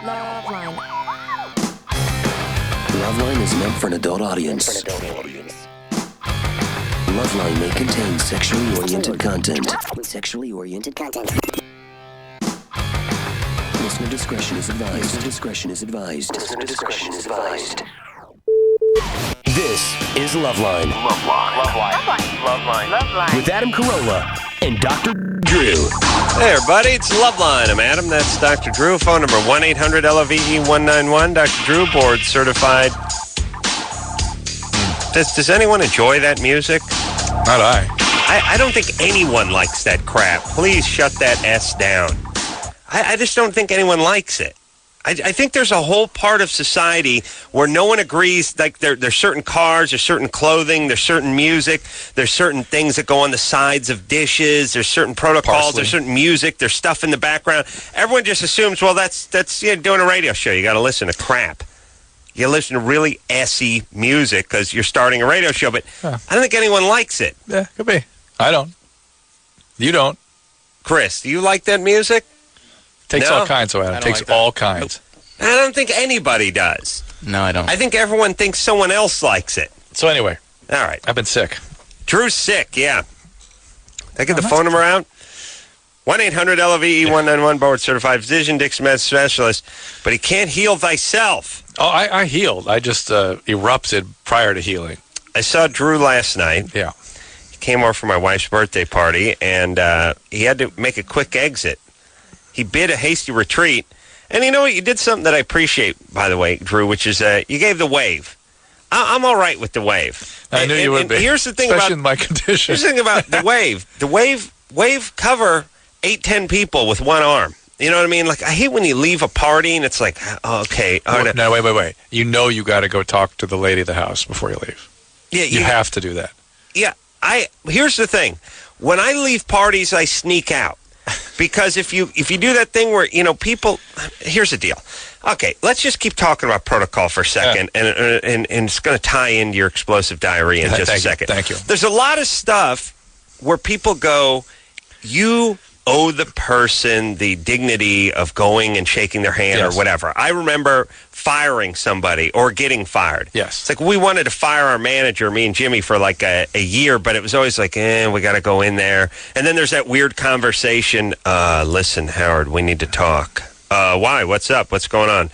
LoveLine. LoveLine is meant for an adult audience. LoveLine may contain sexually oriented content. Listener discretion is advised. This is LoveLine. LoveLine. With Adam Carolla and Dr. Drew. Hey, everybody, it's LoveLine. I'm Adam. That's Dr. Drew. Phone number 1-800-LOVE-191. Dr. Drew, board certified. Does anyone enjoy that music? Not I. I don't think anyone likes that crap. Please shut that S down. I just don't think anyone likes it. I think there's a whole part of society where no one agrees. Like there's certain cars, there's certain clothing, there's certain music, there's certain things that go on the sides of dishes, there's certain protocols, there's certain music, there's stuff in the background. Everyone just assumes, well, that's doing a radio show. You got to listen to crap. You listen to really assy music because you're starting a radio show, but I don't think anyone likes it. Yeah, could be. I don't. You don't. Chris, do you like that music? Takes No? all kinds, Adam. Takes all kinds. I don't think anybody does. No, I don't. I think everyone thinks someone else likes it. So anyway, All right. I've been sick. Drew's sick, yeah. Did I get the phone number out? 1-800-LOVE-191, board certified physician, Dixon med specialist, but he can't heal thyself. Oh, I healed. I just erupted prior to healing. I saw Drew last night. Yeah. He came over for my wife's birthday party, and he had to make a quick exit. He bid a hasty retreat. And you know what? You did something that I appreciate, by the way, Drew, which is you gave the wave. I'm all right with the wave. I knew you would be. Here's the thing especially about in my condition. Here's the thing about the wave. The wave cover 8-10 people with one arm. You know what I mean? Like, I hate when you leave a party and it's like, oh, okay. No, wait. You know you got to go talk to the lady of the house before you leave. Yeah, you have to do that. Yeah. Here's the thing. When I leave parties, I sneak out. Because if you do that thing where, people, here's the deal. Okay, let's just keep talking about protocol for a second, and it's going to tie into your explosive diarrhea in just a second. Thank you. There's a lot of stuff where people go, you owe the person the dignity of going and shaking their hand or whatever. I remember firing somebody or getting fired. Yes. It's like we wanted to fire our manager, me and Jimmy, for like a year, but it was always like, we got to go in there. And then there's that weird conversation. Listen, Howard, we need to talk. Why? What's up? What's going on?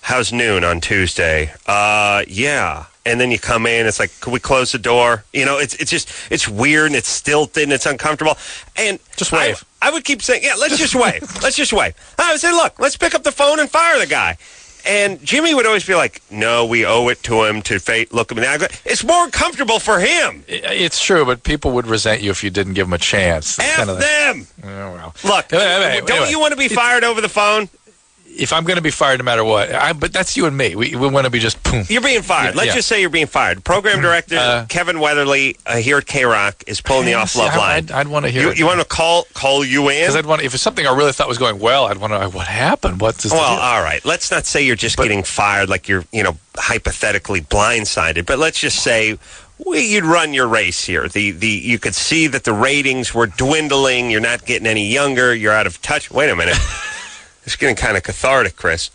How's noon on Tuesday? Yeah. And then you come in, it's like, could we close the door? It's weird and it's stilted and it's uncomfortable. And just wave. I would keep saying, let's just wave. Let's just wave. I would say, look, let's pick up the phone and fire the guy. And Jimmy would always be like, no, we owe it to him to look him in the eye. It's more comfortable for him. It's true, but people would resent you if you didn't give them a chance. F them. Oh, well. Look, don't you want to be fired over the phone? If I'm going to be fired no matter what, but that's you and me. We want to be just boom. You're being fired. Let's just say you're being fired. Program director Kevin Weatherly here at KROQ is pulling you off LoveLine. I'd want to hear it. You want to call you in? Because if it's something I really thought was going well, I'd want to know what happened. What's this? Well, all right. Let's not say you're just getting fired like you're, hypothetically blindsided. But let's just say you'd run your race here. You could see that the ratings were dwindling. You're not getting any younger. You're out of touch. Wait a minute. It's getting kind of cathartic, Chris.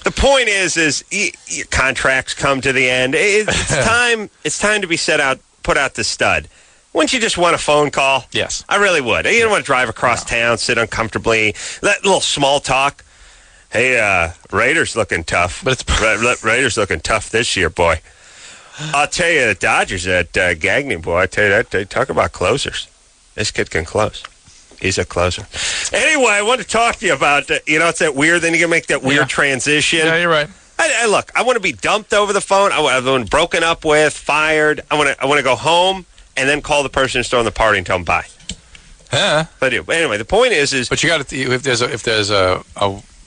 The point is your contracts come to the end. It's time. It's time to be put out the stud. Wouldn't you just want a phone call? Yes, I really would. You don't want to drive across town, sit uncomfortably, that little small talk. Hey, Raiders looking tough. But it's Raiders looking tough this year, boy. I'll tell you, the Dodgers at Gagne, boy. I tell you that. They talk about closers. This kid can close. He's a closer. Anyway, I want to talk to you about, it's that weird, then you can make that weird transition. Yeah, you're right. Look, I want to be dumped over the phone. I want to be broken up with, fired. I want to go home and then call the person who's throwing the party and tell them bye. But anyway, the point is. But you got to, if there's a,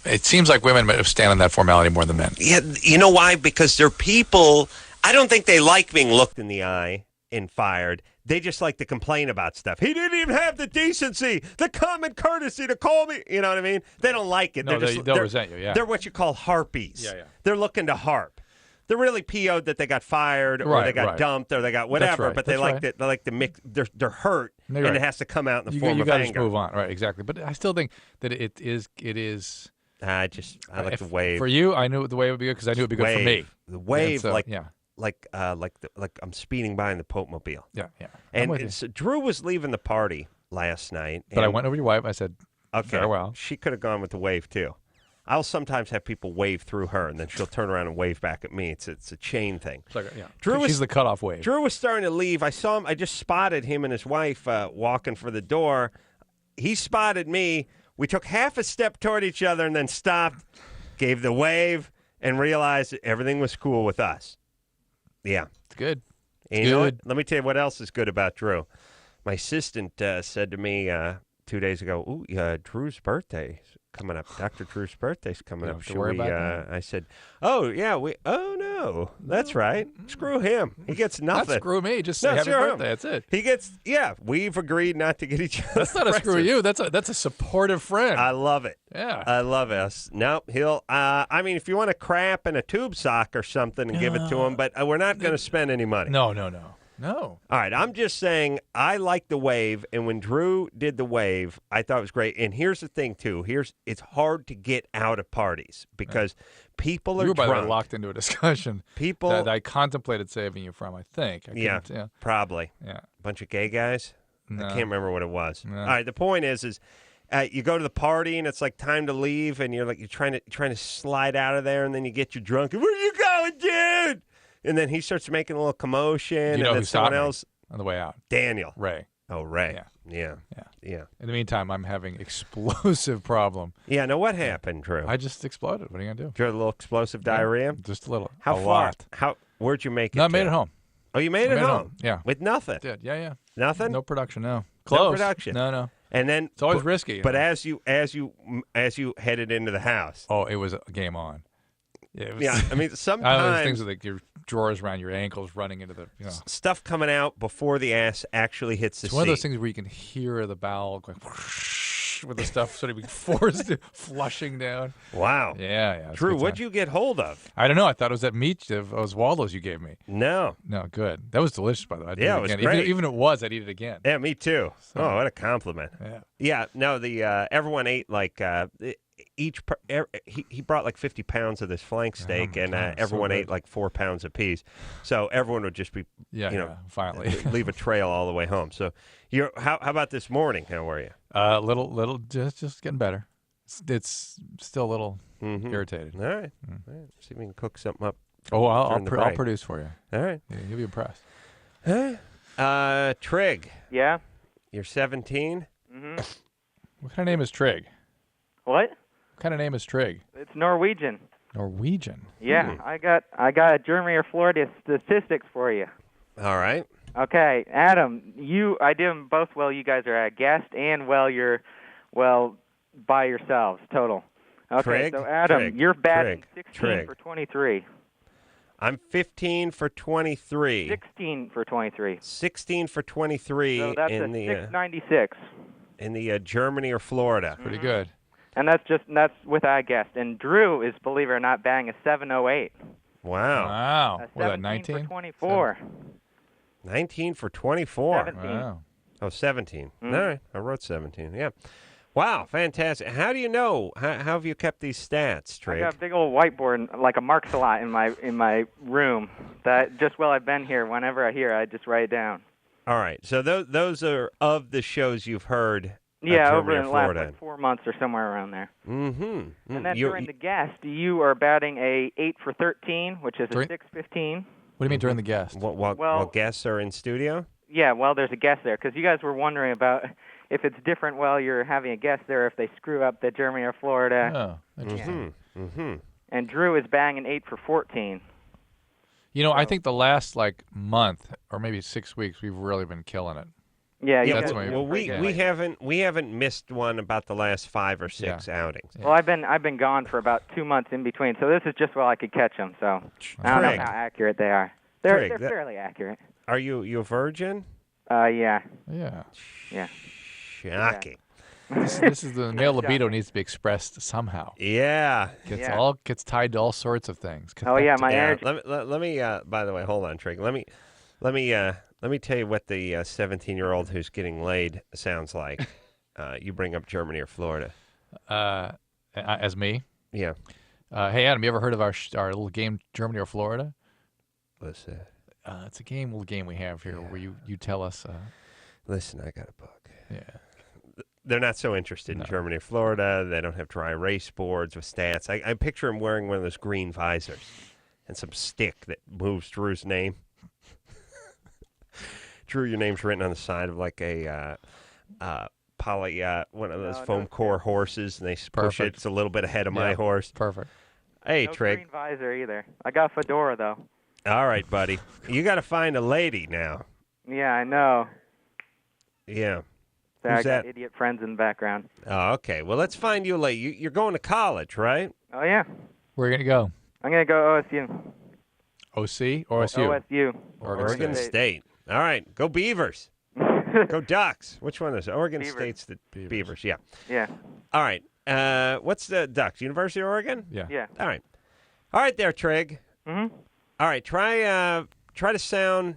it seems like women stand on that formality more than men. Yeah, you know why? Because they're people, I don't think they like being looked in the eye and fired. They just like to complain about stuff. He didn't even have the decency, the common courtesy to call me. You know what I mean? They don't like it. No, they'll resent you, yeah. They're what you call harpies. Yeah. They're looking to harp. They're really PO'd that they got fired or they got dumped or they got whatever, but they like to mix. They're hurt, and it has to come out in the form of anger. You got to just move on, right? Exactly. But I still think that it is I like the wave. For you, I knew the wave would be good because I knew it would be good for me. The wave, so, like I'm speeding by in the Pope Mobile. Yeah. And so Drew was leaving the party last night. But I went over to your wife. I said, okay, farewell. She could have gone with the wave too. I'll sometimes have people wave through her, and then she'll turn around and wave back at me. It's a chain thing. She's the cutoff wave. Drew was starting to leave. I saw him. I just spotted him and his wife walking for the door. He spotted me. We took half a step toward each other and then stopped, gave the wave, and realized that everything was cool with us. Yeah. It's good. And you know what? Let me tell you what else is good about Drew. My assistant said to me 2 days ago, "Ooh, Drew's birthday coming up. Dr. Drew's birthday's coming up. Should we?" I said, "Oh yeah, Oh no, that's right. Screw him. He gets nothing. Not screw me. Just say happy birthday. That's it. He gets. Yeah, we've agreed not to get each other. That's not a screw you. That's a supportive friend. I love it. Yeah, I love us. Nope, he'll. I mean, if you want a crap and a tube sock or something, and give it to him, but we're not going to spend any money. No. All right, I'm just saying I like the wave, and when Drew did the wave, I thought it was great. And here's the thing, too. It's hard to get out of parties because people are you were drunk. By the way, locked into a discussion that I contemplated saving you from, I think. Probably. Yeah. A bunch of gay guys? No. I can't remember what it was. No. All right, the point is you go to the party, and it's like time to leave, and you're trying to slide out of there, and then you get you drunk. Where are you going, dude? And then he starts making a little commotion, you know and then someone else on the way out. Daniel. Ray. Oh, Ray. Yeah. In the meantime, I'm having explosive problem. Yeah. Now, what happened, Drew? I just exploded. What are you gonna do? Drew, a little explosive diarrhea. Just a little. How a far? Lot. Where'd you make it? No, I made it home. Oh, you made it home? Yeah. With nothing. I did. Yeah. Nothing. No production. No. Close. No production. No. And then it's always risky. But as you headed into the house. Oh, it was a game on. Yeah, I mean, sometimes things with your drawers around your ankles, running into the stuff coming out before the ass actually hits the seat. It's one of those things where you can hear the bowel going whoosh, with the stuff sort of being forced flushing down. Wow. Yeah. Drew, what'd you get hold of? I don't know. I thought it was that meat of Oswaldo's you gave me. No, good. That was delicious, by the way. It was great. Even if it was, I'd eat it again. Yeah, me too. So, what a compliment. Yeah. No, the everyone ate like. He brought like 50 pounds of this flank steak, and everyone ate like 4 pounds apiece. So everyone would just be, finally leave a trail all the way home. So, how about this morning? How were you? Little, just getting better. It's still a little irritated. All right. See if we can cook something up. Oh, I'll produce for you. All right. Yeah, you'll be impressed. Trig. Yeah. You're 17. Mm-hmm. What kind of name is Trig? What? What kind of name is Trig? It's Norwegian. Norwegian. Yeah, I got Germany or Florida statistics for you. All right. Okay, Adam, I did them both well. You guys are a guest, and you're by yourselves total. Okay, Trig, so Adam, you're batting 16 for 23. I'm 15 for 23. 16 for 23. 16 for 23. So that's in a the 696. In the Germany or Florida. That's pretty good. And that's with I guessed. And Drew is, believe it or not, batting a 708. Wow. Was that 19? For 24. 19 for 24. 17. Wow. Oh, 17. All right. I wrote 17. Yeah. Wow. Fantastic. How do you know? How have you kept these stats, Trig? I got a big old whiteboard, like a marks a lot in my room. That just while I've been here, whenever I hear, I just write it down. All right. So those are of the shows you've heard. Yeah, Germany over in or the last Florida. 4 months or somewhere around there. Mm-hmm. And then during the guest, you are batting a 8 for 13, which is a 615. What do you mean during the guest? While guests are in studio? Yeah, well, there's a guest there, because you guys were wondering about if it's different while you're having a guest there, if they screw up the Germany or Florida. Oh, interesting. Mm-hmm. And Drew is batting an 8 for 14. I think the last month or maybe 6 weeks, we've really been killing it. Yeah, that's we haven't missed one about the last 5 or 6 outings. Well, I've been gone for about 2 months in between, so this is just while I could catch them. So I don't know how accurate they are. They're fairly accurate. Are you a virgin? Yeah. Yeah. Yeah. Shocking. This is the male libido needs to be expressed somehow. Yeah. Gets tied to all sorts of things. Oh yeah, my energy. Let me. By the way, hold on, Trig. Let me tell you what the 17-year-old who's getting laid sounds like. You bring up Germany or Florida. As me? Yeah. Hey, Adam, you ever heard of our little game, Germany or Florida? What's that? It's a little game we have here where you tell us. Listen, I got a book. Yeah. They're not so interested in Germany or Florida. They don't have dry erase boards with stats. I picture him wearing one of those green visors and some stick that moves Drew's name. Drew, your name's written on the side of like a one of those foam core horses, and they push it. It's a little bit ahead of my horse. Perfect. Hey, no Trig. green visor either. I got fedora though. All right, buddy. You got to find a lady now. Yeah, I know. Yeah. Sorry, Who's I got that? idiot friends in the background. Oh, okay. Well, let's find you a lady. You're going to college, right? Oh yeah. Where are you gonna go? I'm gonna go OSU. OC or OSU? OSU. Oregon State. All right. Go Beavers. Go Ducks. Which one is it? Oregon Beavers. State's the Beavers. Yeah. Yeah. All right. What's the Ducks? University of Oregon? Yeah. Yeah. All right. All right there, Trig. Mhm. All right. Try to sound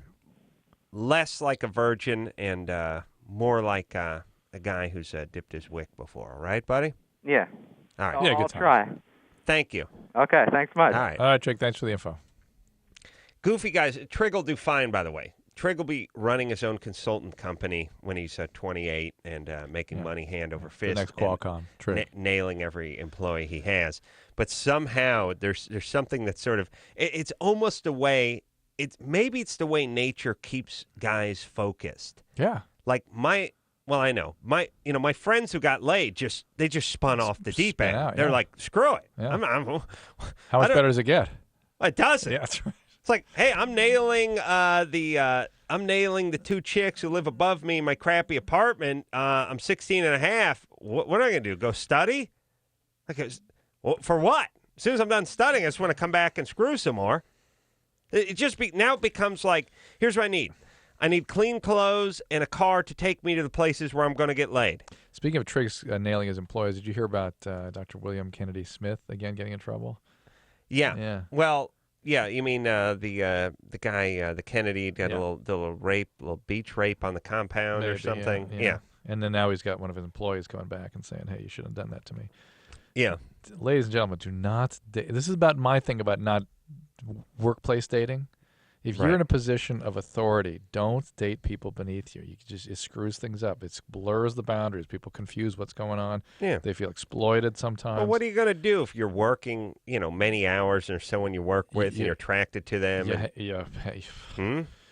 less like a virgin and more like a guy who's dipped his wick before. All right, buddy? Yeah. All right. Yeah, I'll good times. try. Thank you. Okay. Thanks much. All right. All right, Trick. Thanks for the info. Goofy guys. Trig will do fine, by the way. Trig will be running his own consultant company when he's 28 and making money hand over fist. The next and Qualcomm. Trig. nailing every employee he has. But somehow there's something that's sort of it's almost a way. Maybe it's the way nature keeps guys focused. Yeah. Like I know my friends who got laid just spun off the deep Spin end. out, They're yeah. like, screw it. Yeah. I'm How much better does it get? It doesn't. Yeah, that's right. It's like, hey, I'm nailing the two chicks who live above me in my crappy apartment. I'm 16 and a half. What am I going to do? Go study? Okay, well, for what? As soon as I'm done studying, I just want to come back and screw some more. Now it becomes like, here's what I need. I need clean clothes and a car to take me to the places where I'm going to get laid. Speaking of Triggs nailing his employees, did you hear about Dr. William Kennedy Smith again getting in trouble? Yeah. Yeah. Well, yeah. You mean the guy, the Kennedy, got a little beach rape on the compound or Maybe, something? Yeah. And then now he's got one of his employees coming back and saying, "Hey, you shouldn't have done that to me." Yeah. Ladies and gentlemen, do not date. This is about my thing about not workplace dating. If you're Right. in a position of authority, don't date people beneath you. It screws things up. It blurs the boundaries. People confuse what's going on. Yeah. They feel exploited sometimes. Well, what are you going to do if you're working, many hours and there's someone you work with and you're attracted to them? Yeah.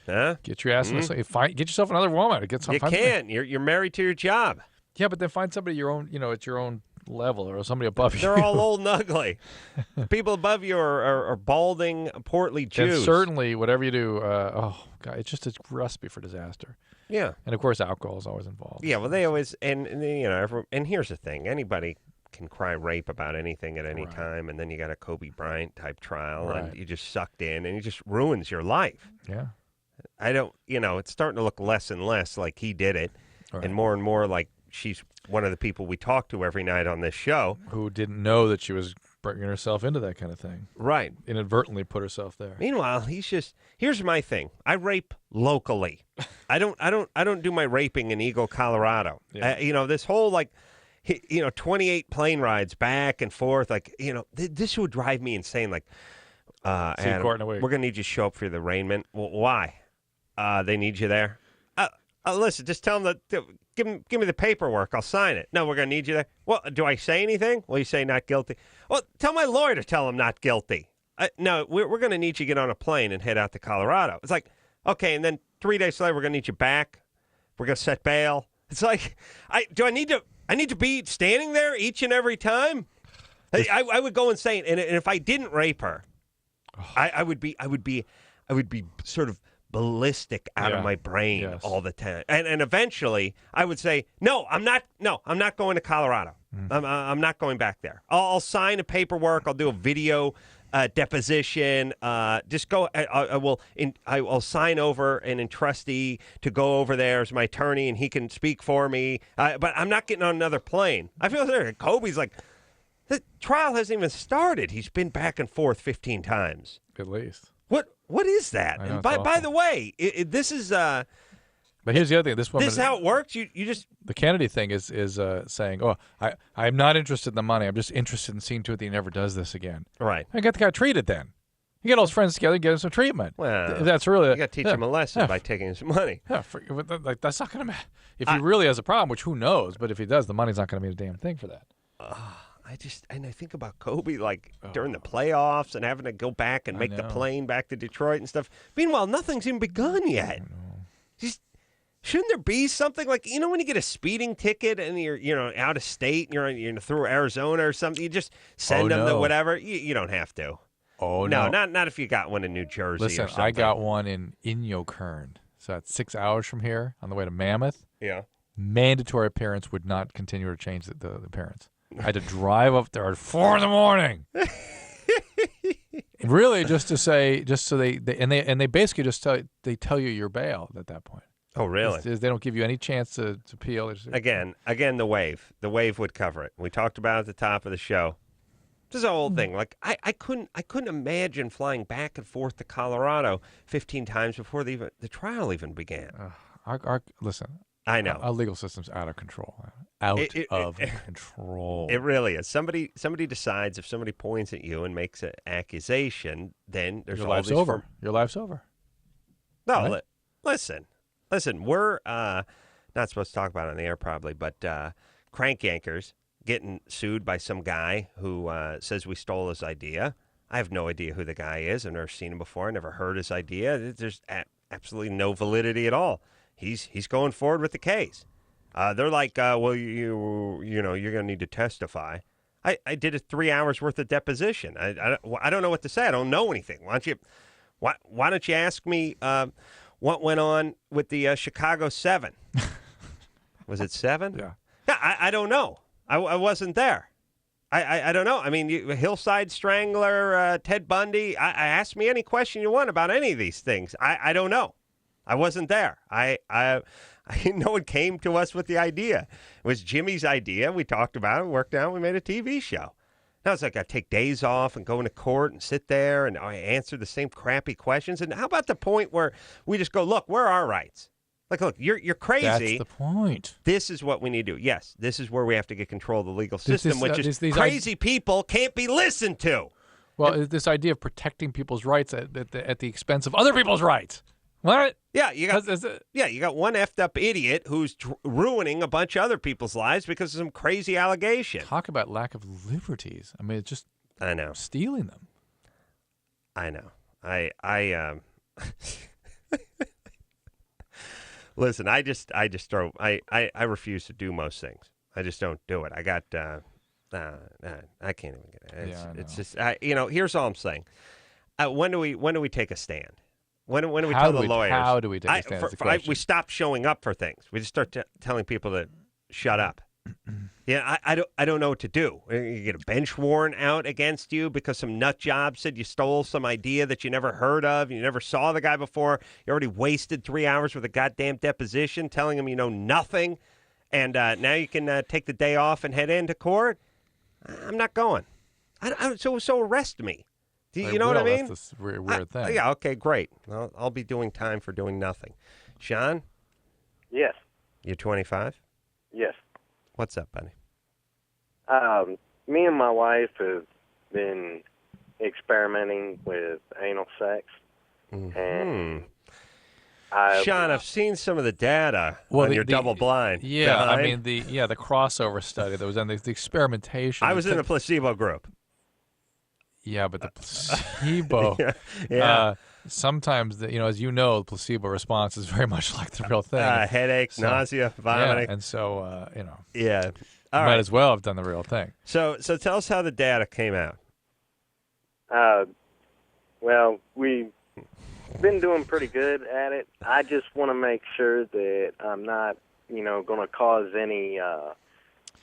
Huh? Get your ass in the get yourself another woman. You can't. You're married to your job. Yeah, but then find somebody your own, at your own level or somebody above you. They're all old and ugly. People above you are balding, portly Jews. And certainly, whatever you do, God, it's just a recipe for disaster. Yeah. And of course, alcohol is always involved. Yeah. Well, they always and everyone, and here's the thing: anybody can cry rape about anything at any time, and then you got a Kobe Bryant type trial, and you just sucked in, and it just ruins your life. Yeah. I don't. It's starting to look less and less like he did it, Right. and more like she's one of the people we talk to every night on this show. Who didn't know that she was bringing herself into that kind of thing. Right. Inadvertently put herself there. Meanwhile, here's my thing. I rape locally. I don't do my raping in Eagle, Colorado. Yeah. This whole 28 plane rides back and forth. This would drive me insane. Adam, court in a week. we're going to need you to show up for the arraignment. Well, why? They need you there. Listen, just tell them give me the paperwork. I'll sign it. No, we're going to need you there. Well, do I say anything? Well, you say not guilty. Well, tell my lawyer to tell him not guilty. No, we're going to need you to get on a plane and head out to Colorado. It's like, okay, and then 3 days later, we're going to need you back. We're going to set bail. It's like, I need to be standing there each and every time? I would go insane. And if I didn't rape her, I would be sort of ballistic out of my brain all the time. And eventually I would say, no, I'm not going to Colorado. I'm not going back there. I'll sign a paperwork. I'll do a video deposition. Just go. I'll sign over an entrustee to go over there as my attorney, and he can speak for me. But I'm not getting on another plane. I feel like Kobe's like, the trial hasn't even started. He's been back and forth 15 times. At least. What is that? I know, And it's by the way, this is But here's the other thing. This woman. This is how it works. You just. The Kennedy thing is saying, "Oh, I'm not interested in the money. I'm just interested in seeing to it that he never does this again." Right. I get the guy treated then. You get all his friends together and get him some treatment. Well, if that's really you got to teach him a lesson by taking his money. Yeah, like that's not going to matter. If he really has a problem, which who knows, but if he does, the money's not going to mean a damn thing for that. I think about Kobe during the playoffs and having to go back and make the plane back to Detroit and stuff. Meanwhile, nothing's even begun yet. Shouldn't there be something like, when you get a speeding ticket and you're out of state and you're through Arizona or something, you just send them to whatever. You don't have to. Oh, no. Not if you got one in New Jersey Listen, or something. I got one in Inyokern. So that's 6 hours from here on the way to Mammoth. Yeah. Mandatory appearance would not continue to change the appearance. I had to drive up there at 4 in the morning. Really, just so they basically just tell you your bail at that point. Oh, really? They don't give you any chance to appeal. Again, the wave. The wave would cover it. We talked about it at the top of the show. This is a whole thing. Like I couldn't imagine flying back and forth to Colorado 15 times before the trial even began. Listen, I know our legal system's out of control. Control. It really is. Somebody decides, if somebody points at you and makes an accusation, then there's your all life's these over. Your life's over. No, right? Listen. We're not supposed to talk about it on the air probably, but crank yankers getting sued by some guy who says we stole his idea. I have no idea who the guy is. I've never seen him before. I never heard his idea. There's absolutely no validity at all. He's going forward with the case. They're like, well, you're going to need to testify. I did a 3 hours worth of deposition. I don't know what to say. I don't know anything. Why don't you ask me what went on with the Chicago 7? Was it 7? Yeah. Yeah, I don't know. I wasn't there. I don't know. I mean, Hillside Strangler, Ted Bundy. I ask me any question you want about any of these things. I don't know. I wasn't there. No one came to us with the idea. It was Jimmy's idea. We talked about it, worked out, we made a TV show. Now it's like I take days off and go into court and sit there and I answer the same crappy questions. And how about the point where we just go, look, where are our rights? Like, look, you're crazy. That's the point. This is what we need to do. Yes, this is where we have to get control of the legal system, which is crazy people can't be listened to. Well, this idea of protecting people's rights at the expense of other people's rights. What? Yeah, you got one effed up idiot who's ruining a bunch of other people's lives because of some crazy allegation. Talk about lack of liberties. I mean, it's just I know stealing them. I know. I listen. I refuse to do most things. I just don't do it. I got. I can't even get it. It's just. Here's all I'm saying. When do we take a stand? When do we tell the lawyers? How do we take a stand? We stop showing up for things. We just start telling people to shut up. Yeah, I don't know what to do. You get a bench warrant out against you because some nut job said you stole some idea that you never heard of. You never saw the guy before. You already wasted 3 hours with a goddamn deposition telling him you know nothing. And now you can take the day off and head into court. I'm not going. So arrest me. You know what I mean? That's this weird thing. Yeah, okay, great. I'll be doing time for doing nothing. Sean? Yes. You're 25? Yes. What's up, buddy? Me and my wife have been experimenting with anal sex. Mm-hmm. And Sean, I've seen some of the data on your double blind. Yeah, behind. I mean, the crossover study that was on the experimentation. I was in the placebo group. Yeah, but the placebo. yeah. Sometimes, as you know, the placebo response is very much like the real thing. Headache, nausea, vomiting. Yeah, and so, Yeah. Might as well have done the real thing. So tell us how the data came out. Well, we've been doing pretty good at it. I just want to make sure that I'm not, going to cause any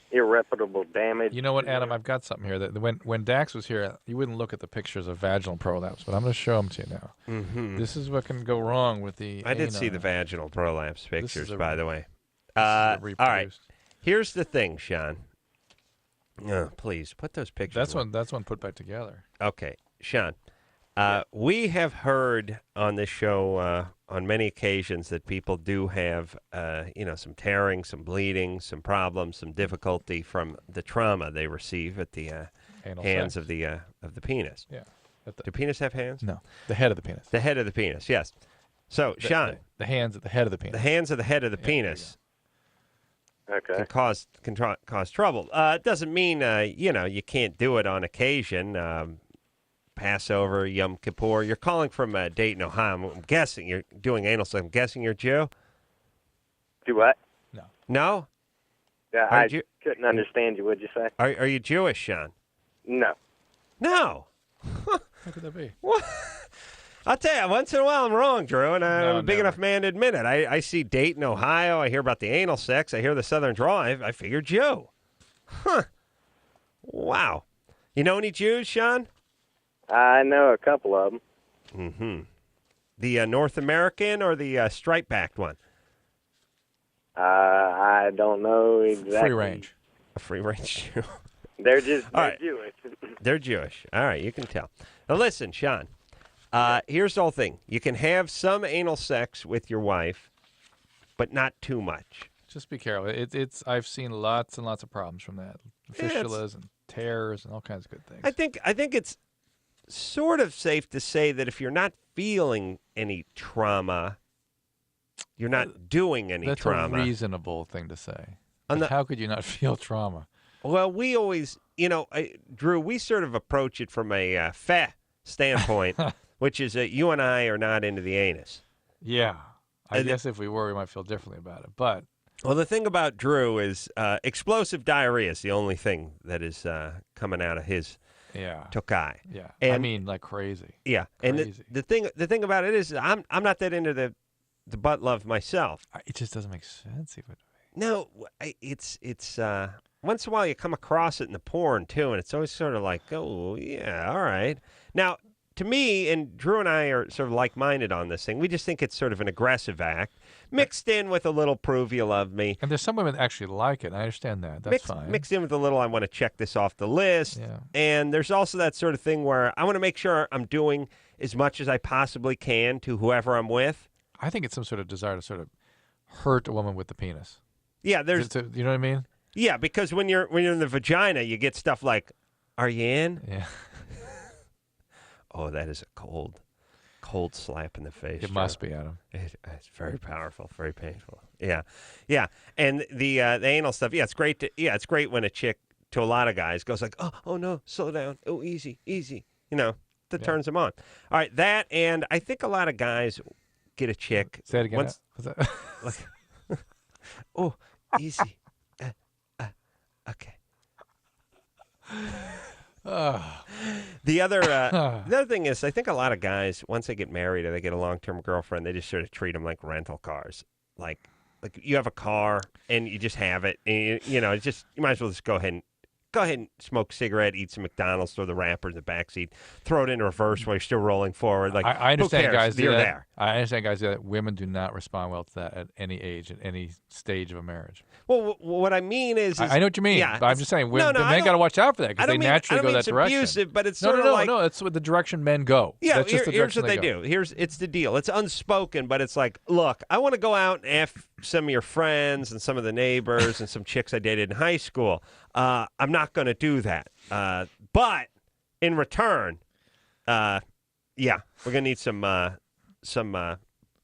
irreparable damage. You know what, Adam? I've got something here. That when Dax was here, you wouldn't look at the pictures of vaginal prolapse, but I'm going to show them to you now. Mm-hmm. This is what can go wrong with the. I did see the vaginal prolapse pictures, by the way. All right. Here's the thing, Sean. Please put those pictures. That's one put back together. Okay, Sean. We have heard on this show on many occasions that people do have, some tearing, some bleeding, some problems, some difficulty from the trauma they receive at the hands of the penis. Yeah. Do penis have hands? No, the head of the penis. The head of the penis, yes. So, Sean. The hands at the head of the penis. The hands of the head of the penis Okay. can cause trouble. It doesn't mean, you can't do it on occasion. Passover, Yom Kippur. You're calling from Dayton, Ohio. I'm guessing you're doing anal sex. I'm guessing you're Jew? Do what? No. No? Yeah, Are I you- couldn't understand you. What'd you say? Are you Jewish, Sean? No. No. How could that be? What? I'll tell you, once in a while I'm wrong, Drew, and I'm No, a big never. enough man to admit it. I see Dayton, Ohio. I hear about the anal sex. I hear the Southern drawl. I figure Jew. Huh. Wow. You know any Jews, Sean? I know a couple of them. Mm-hmm. The North American or the stripe-backed one? I don't know exactly. Free range. A free-range Jew. They're All right. Jewish. They're Jewish. All right, you can tell. Now listen, Sean. Here's the whole thing. You can have some anal sex with your wife, but not too much. Just be careful. It's I've seen lots and lots of problems from that. Fistulas and tears and all kinds of good things. I think it's sort of safe to say that if you're not feeling any trauma, you're not doing any That's trauma. a reasonable thing to say. On But the- how could you not feel trauma? Well, we always, Drew, we sort of approach it from a standpoint, which is that you and I are not into the anus. Yeah. I And- guess if we were, we might feel differently about it. But Well, the thing about Drew is explosive diarrhea is the only thing that is coming out of his yeah, tokai. yeah. I And- mean, like crazy. Yeah, and Crazy. the thing about it is I'm not that into the butt love myself. It just doesn't make sense even. No, it's once in a while you come across it in the porn too, and it's always sort of like, oh yeah, all right. Now, to me, and Drew and I are sort of like-minded on this thing. We just think it's sort of an aggressive act mixed in with a little prove you love me. And there's some women that actually like it. I understand that. That's fine. Mixed in with a little I want to check this off the list. Yeah. And there's also that sort of thing where I want to make sure I'm doing as much as I possibly can to whoever I'm with. I think it's some sort of desire to sort of hurt a woman with the penis. Yeah, there's You know what I mean? yeah, because when you're in the vagina, you get stuff like, "Are you in?" Yeah. Oh, that is a cold slap in the face. It must be, Adam. It's very powerful, very painful. Yeah, yeah. And the anal stuff. Yeah, it's great. It's great when a chick, to a lot of guys, goes like, "Oh no, slow down. Oh, easy. That turns them on. All right, that, and I think a lot of guys get a chick. Say it again. once- Was that- like, oh, easy. Okay. The other thing is, I think a lot of guys, once they get married or they get a long-term girlfriend, they just sort of treat them like rental cars. Like you have a car and you just have it, and it's just, you might as well just go ahead and smoke a cigarette, eat some McDonald's, throw the wrapper in the back seat, throw it in reverse while you're still rolling forward. Like, I understand who cares? guys do You're that. there. I understand guys do that. Women do not respond well to that at any age, at any stage of a marriage. Well, what I mean is I know what you mean. Yeah, but I'm just saying, women, I men don't- got to watch out for that I because don't they mean- naturally I don't go mean that it's direction. abusive, but it's no, sort no, of no, like no. It's the direction men go. yeah. That's just the Here's direction what they do. It's the deal. It's unspoken, but it's like, look, I want to go out and F some of your friends and some of the neighbors and some chicks I dated in high school. I'm not going to do that. But in return, yeah, we're gonna need some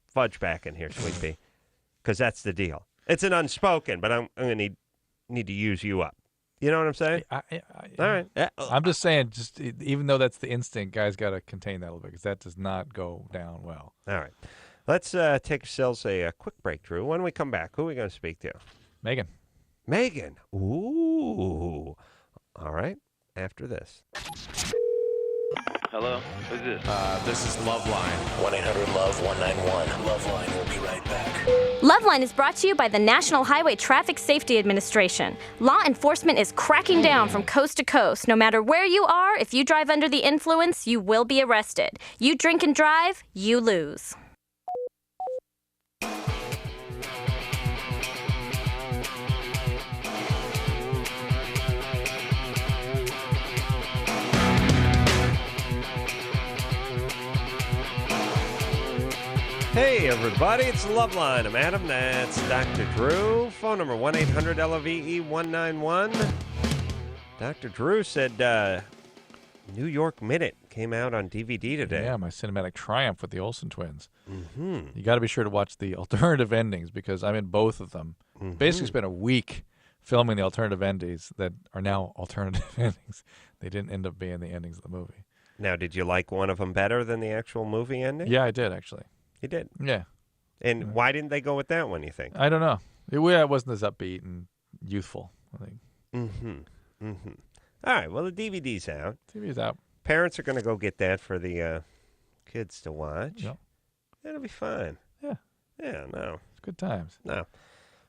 fudge back in here, sweet pea, because that's the deal. It's an unspoken, but I'm gonna need to use you up. You know what I'm saying? All right. I'm just saying, even though that's the instinct, guys got to contain that a little bit because that does not go down well. All right. Let's take ourselves a quick break, Drew. When we come back, who are we going to speak to? Megan. Megan. Ooh. All right. After this. Hello? Who's this? This is LoveLine. 1-800-LOVE-191. LoveLine will be right back. LoveLine is brought to you by the National Highway Traffic Safety Administration. Law enforcement is cracking down from coast to coast. No matter where you are, if you drive under the influence, you will be arrested. You drink and drive, you lose. Hey, everybody, it's LoveLine. I'm Adam. That's Dr. Drew. Phone number 1-800-LOVE-191. Dr. Drew said New York Minute came out on DVD today. Yeah, my cinematic triumph with the Olsen twins. Mm-hmm. You got to be sure to watch the alternative endings because I'm in both of them. Mm-hmm. Basically spent a week filming the alternative endings that are now alternative endings. They didn't end up being the endings of the movie. Now, did you like one of them better than the actual movie ending? Yeah, I did, actually. You did? Yeah. And why didn't they go with that one, you think? I don't know. It wasn't as upbeat and youthful, I think. Mm-hmm. Mm-hmm. All right, well, the DVD's out. TV's out. Parents are going to go get that for the kids to watch. Yep. It'll be fine. Yeah. Yeah, no. It's good times. No.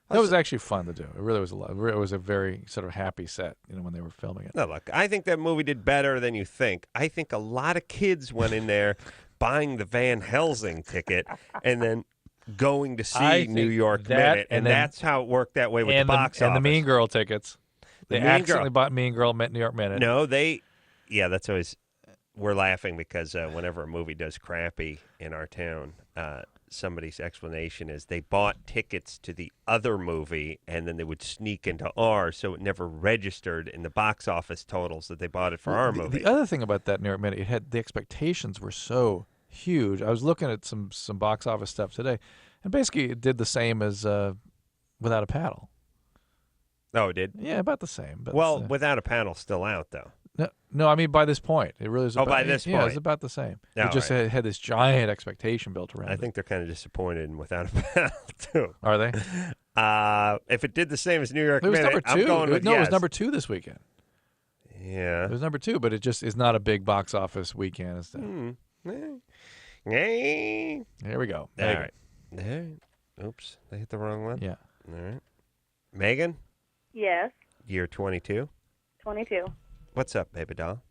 That was actually fun to do. It really was a lot. It was a very sort of happy set, when they were filming it. No, look, I think that movie did better than you think. I think a lot of kids went in there buying the Van Helsing ticket and then going to see New York Minute, and that's how it worked that way with the box office. And the Mean Girl tickets. They accidentally bought Mean Girl New York Minute. No, yeah, that's always, we're laughing because whenever a movie does crappy in our town, somebody's explanation is they bought tickets to the other movie and then they would sneak into ours, so it never registered in the box office totals that they bought it for our movie. The other thing about that New York Minute, the expectations were so huge. I was looking at some box office stuff today, and basically it did the same as Without a Paddle. Oh, it did? Yeah, about the same. But Without a Paddle still out, though. No, I mean by this point. It really was. By this point. Yeah, it was about the same. It just had this giant expectation built around it. I think they're kind of disappointed in Without a Paddle, too. Are they? If it did the same as New York Minute, number 2. I'm going with yes. It was number 2 this weekend. Yeah. It was number 2, but it just is not a big box office weekend. Here we go. All right. Oops, I hit the wrong one. Yeah. All right. Megan? Yes. Year 22? 22. What's up, baby doll?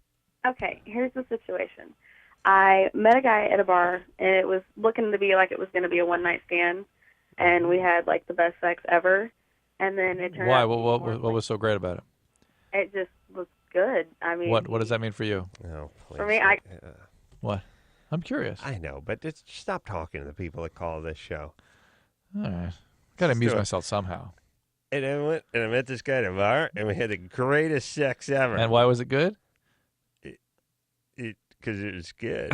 Okay, here's the situation. I met a guy at a bar, and it was looking to be like it was going to be a one-night stand, and we had, like, the best sex ever, and then it turned out... Why? What was so great about it? It just was good. I mean... What does that mean for you? Oh, please. For me, What? I'm curious. I know, but stop talking to the people that call this show. All right. Got to amuse myself somehow. And I met this guy at a bar, and we had the greatest sex ever. And why was it good? Because it was good.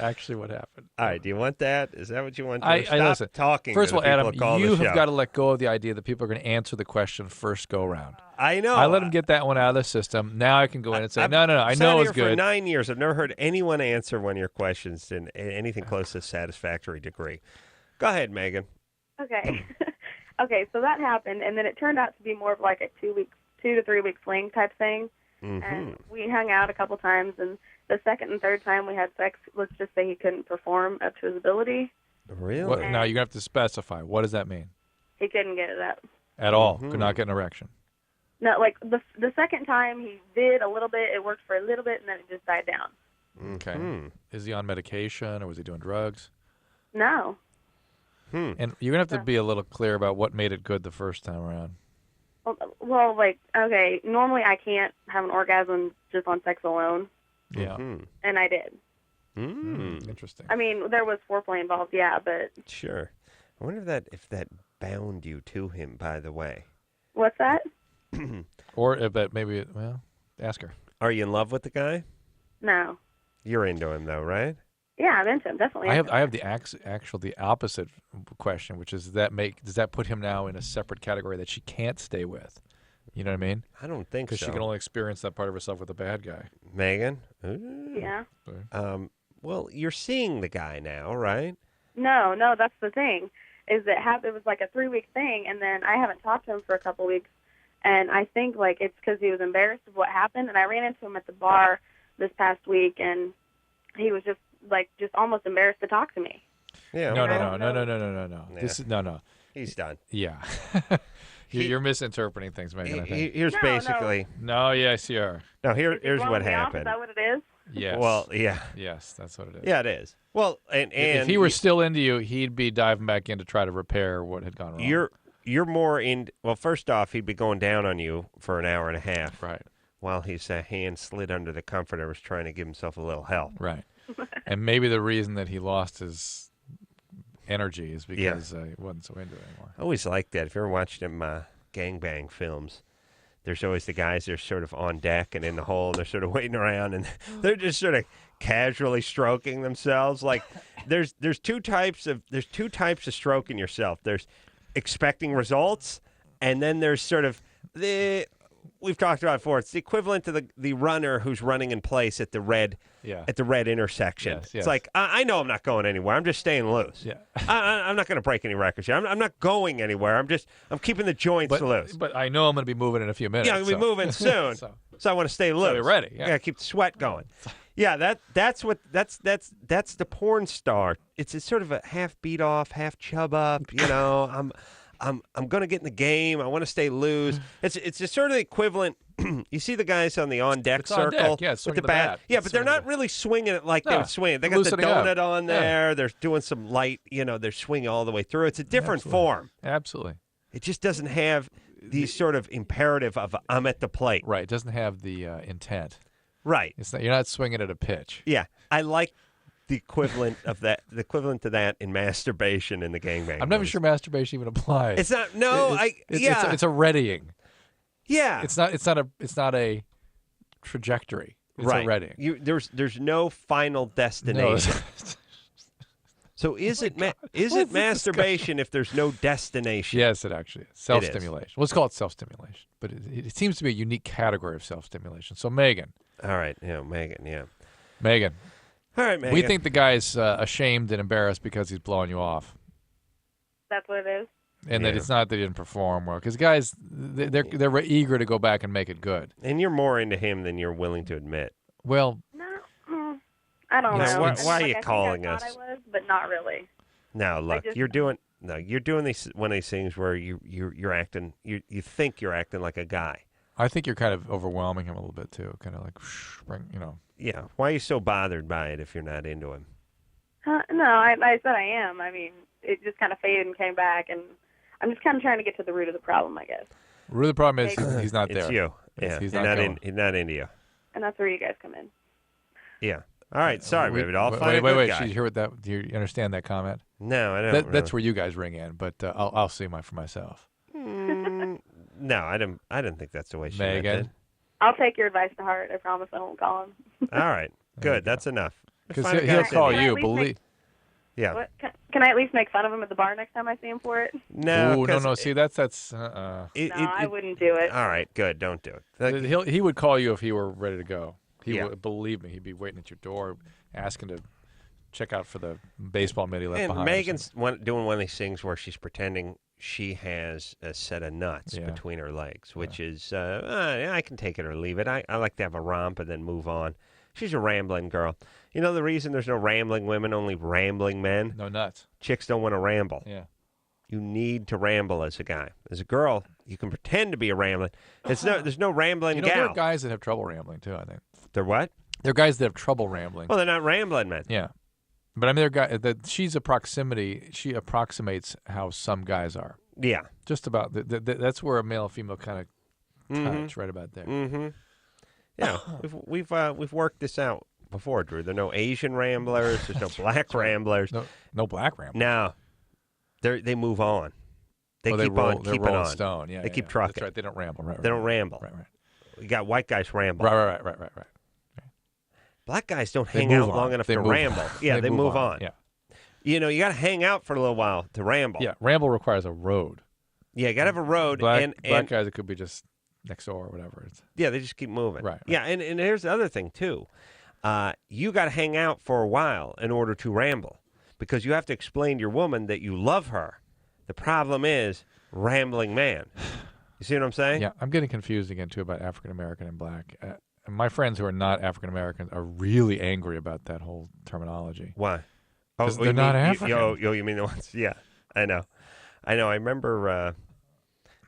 Actually, what happened? All right, do you want that? Is that what you want? I Stop listen. talking. First of all, Adam, you have got to. to let go of the idea that people are going to answer the question first go around. I know. I let them get that one out of the system. Now I can go in and say, no, I know it's good. For 9 years, I've never heard anyone answer one of your questions in anything close to a satisfactory degree. Go ahead, Megan. Okay. Okay, so that happened, and then it turned out to be more of like a 2 to 3 week fling type thing. Mm-hmm. And we hung out a couple times, and the second and third time we had sex, let's just say he couldn't perform up to his ability. Really? Now you're going to have to specify. What does that mean? He couldn't get it up. At all? Mm-hmm. Could not get an erection? No, like the second time he did a little bit, it worked for a little bit, and then it just died down. Okay. Mm-hmm. Is he on medication, or was he doing drugs? No. And you're going to have to be a little clear about what made it good the first time around. Well, like, okay, normally I can't have an orgasm just on sex alone. Yeah. Mm-hmm. And I did. Interesting. I mean, there was foreplay involved, yeah, but... Sure. I wonder if that bound you to him, by the way. What's that? Or if that maybe, ask her. Are you in love with the guy? No. You're into him, though, right? Yeah, I'm into him, definitely. I have the opposite question, which is does that put him now in a separate category that she can't stay with? You know what I mean? I don't think so. Because she can only experience that part of herself with a bad guy. Megan? Yeah. Well, you're seeing the guy now, right? No, that's the thing. Is that it was like a 3 week thing, and then I haven't talked to him for a couple weeks, and I think like it's because he was embarrassed of what happened, and I ran into him at the bar this past week, and he was just almost embarrassed to talk to me. Yeah. No. Yeah. This is no. He's done. Yeah. You're misinterpreting things, Megan. I think. Here's basically. No, yes, you are. No, here's what happened. Is that what it is? Yes. Well, yeah. Yes, that's what it is. Yeah, it is. Well, and if he were still into you, he'd be diving back in to try to repair what had gone wrong. You're more in. Well, first off, he'd be going down on you for an hour and a half. Right. while his hand slid under the comforter, was trying to give himself a little help. Right. And maybe the reason that he lost his energy is because he wasn't so into it anymore. I always like that. If you're watching them gangbang films, there's always the guys that are sort of on deck and in the hole, and they're sort of waiting around, and they're just sort of casually stroking themselves. Like there's two types of stroking yourself. There's expecting results, and then there's sort of we've talked about it before. It's the equivalent to the runner who's running in place at the red intersection. Yes. It's like I know I'm not going anywhere. I'm just staying loose. Yeah. I'm not going to break any records here. I'm not going anywhere. I'm keeping the joints loose. But I know I'm going to be moving in a few minutes. Yeah, I'm going to be moving soon. So I want to stay loose. So you're ready. Yeah. Keep the sweat going. Yeah, that's the porn star. It's sort of a half beat off, half chub up. You know, I'm going to get in the game. I want to stay loose. It's just sort of the equivalent. You see the guys on the on-deck circle with the bat. Yeah, but they're not really swinging it like they would swing. They got the donut on there. They're doing some light, they're swinging all the way through. It's a different form. Absolutely. It just doesn't have the sort of imperative of I'm at the plate. Right. It doesn't have the intent. Right. You're not swinging at a pitch. Yeah. I like the equivalent of that, the equivalent to that in masturbation in the gangbang. I'm never sure masturbation even applies. It's not. No, it's a readying. Yeah. It's not a trajectory. It's a readying. There's no final destination. No. So is it masturbation if there's no destination? Yes, it actually is. Self-stimulation. Let's call it self-stimulation. But it seems to be a unique category of self-stimulation. So Megan. All right. Yeah, Megan. Yeah. Megan. All right, Megan. We think the guy's ashamed and embarrassed because he's blowing you off. That's what it is. And that it's not that he didn't perform well. Because guys, they're eager to go back and make it good. And you're more into him than you're willing to admit. Well, no, I don't know. Why are you calling us? I was, but not really. No, look, you're doing these one of these things where you're acting. You think you're acting like a guy. I think you're kind of overwhelming him a little bit too. Kind of like, Yeah. Why are you so bothered by it if you're not into him? No, I said I am. I mean, it just kind of faded and came back, and I'm just kind of trying to get to the root of the problem, I guess. The root of the problem is he's not there. It's you. Yeah. He's not into you. And that's where you guys come in. Yeah. All right. Sorry, baby doll. Wait. Did you hear that? Do you understand that comment? No, I don't. That's where you guys ring in, but I'll see for myself. No, I didn't think that's the way she meant it. I'll take your advice to heart. I promise I won't call him. All right. Good. That's enough. Because he'll call you. Believe. Yeah. What, can I at least make fun of him at the bar next time I see him for it? No. No. See, that's. No, I wouldn't do it. All right. Good. Don't do it. He would call you if he were ready to go. He would, believe me. He'd be waiting at your door, asking to check out for the baseball mitt he left behind. Megan's doing one of these things where she's pretending she has a set of nuts between her legs, which is I can take it or leave it. I like to have a romp and then move on. She's a rambling girl. You know the reason there's no rambling women, only rambling men? No nuts. Chicks don't want to ramble. Yeah. You need to ramble as a guy. As a girl, you can pretend to be a rambling. There's no rambling gal. There are guys that have trouble rambling, too, I think. They're what? They're guys that have trouble rambling. Well, they're not rambling men. Yeah. But I mean, she's a proximity. She approximates how some guys are. Yeah. Just about. That's where a male and female kind of touch, right about there. Mm-hmm. Yeah. We've worked this out before, Drew. There are no Asian ramblers. There's no black ramblers. No black ramblers. No. They move on. They keep rolling on. Stone. Yeah, they keep trucking. That's right. They don't ramble. Right. They don't ramble. Right. You got white guys ramble. Right. Black guys don't hang out long enough to ramble. Yeah, they move on. Yeah. You got to hang out for a little while to ramble. Yeah, ramble requires a road. Yeah, you got to have a road. Black guys, it could be just next door or whatever. Yeah, they just keep moving. Right. Yeah, and here's the other thing, too. You got to hang out for a while in order to ramble because you have to explain to your woman that you love her. The problem is rambling man. You see what I'm saying? Yeah, I'm getting confused again, too, about African American and black. And my friends who are not African Americans are really angry about that whole terminology. Why? Because they're not African. You mean the ones? Yeah, I know. I remember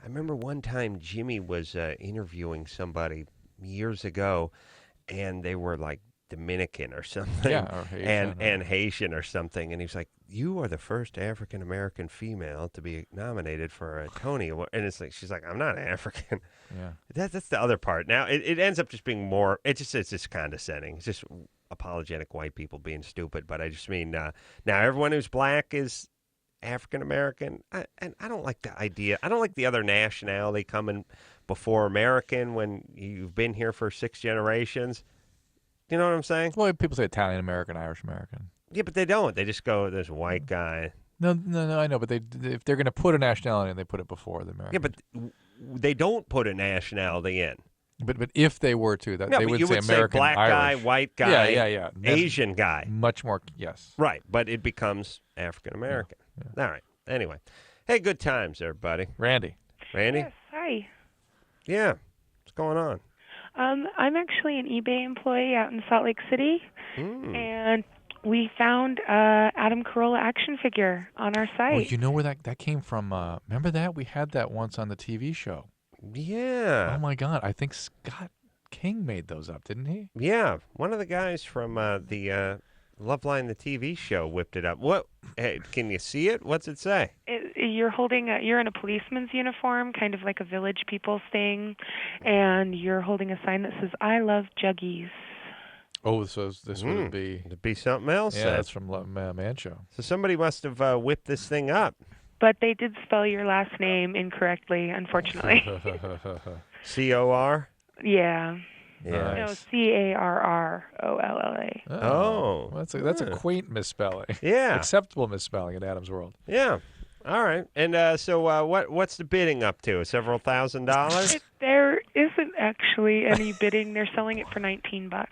one time Jimmy was interviewing somebody years ago, and they were like Dominican or something, or Haitian, and Haitian or something, and he's like, "You are the first African American female to be nominated for a Tony Award," and it's like she's like, "I'm not African." Yeah. That's the other part. Now it ends up just being more. It's just condescending. It's just apologetic white people being stupid. But I just mean now everyone who's black is African American, and I don't like the idea. I don't like the other nationality coming before American when you've been here for 6 generations. You know what I'm saying? Well, people say Italian American, Irish American. Yeah, but they don't. They just go, "There's a white guy." No, I know, but if they're going to put a nationality in, they put it before the American. Yeah, but they don't put a nationality in. But if they were to, that No, they but would you say would American, say black Irish. guy, white guy, yeah. Asian guy. Much more, yes. Right, but it becomes African American. Yeah. All right. Anyway, hey, good times, everybody. Randy. Yes, hi. Yeah, what's going on? I'm actually an eBay employee out in Salt Lake City, and we found Adam Carolla action figure on our site. Oh, you know where that came from? Remember that? We had that once on the TV show. Yeah. Oh, my God. I think Scott King made those up, didn't he? Yeah, one of the guys from the LoveLine, the TV show, whipped it up. What? Hey, can you see it? What's it say? You're in a policeman's uniform, kind of like a Village People thing, and you're holding a sign that says, "I love Juggies." Oh, so this would be... It'd be something else. Yeah, that's from Man Show. So somebody must have whipped this thing up. But they did spell your last name incorrectly, unfortunately. C-O-R? Yeah. Yeah. No, Carrolla. Oh. Well, that's a quaint misspelling. Yeah. Acceptable misspelling in Adam's world. Yeah. All right. And so what's the bidding up to? Several $1,000s? There isn't actually any bidding. They're selling it for $19.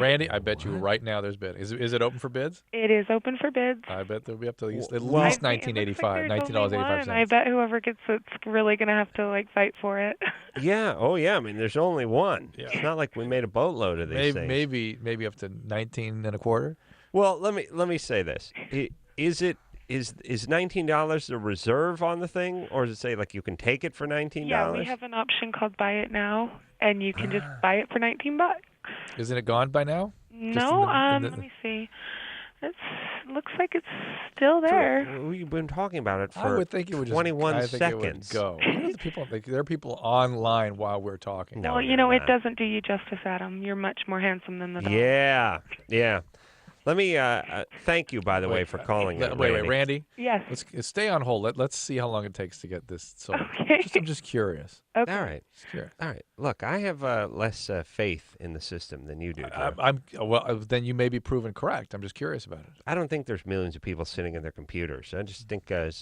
Randy, I bet you right now there's bidding. Is it open for bids? It is open for bids. I bet there'll be up to at least $19.85. $19.85. I bet whoever gets it's really going to have to fight for it. Yeah. Oh, yeah. I mean, there's only one. Yeah. It's not like we made a boatload of these things. Maybe up to 19 and a quarter. Well, let me say this. Is $19 the reserve on the thing, or does it say you can take it for $19? Yeah, we have an option called Buy It Now, and you can just buy it for $19. Isn't it gone by now? No, let me see. It looks like it's still there. We've been talking about it for I would think it would 21 just, seconds. It would go. You know, there are people online while we're talking. No, well, it doesn't do you justice, Adam. You're much more handsome than the dog. Yeah. Let me thank you, by the way, for calling. Wait, Randy. Yes. Let's stay on hold. Let's see how long it takes to get this sold. Okay. I'm just curious. Okay. All right. Sure. All right. Look, I have less faith in the system than you do. Then you may be proven correct. I'm just curious about it. I don't think there's millions of people sitting in their computers. I just think a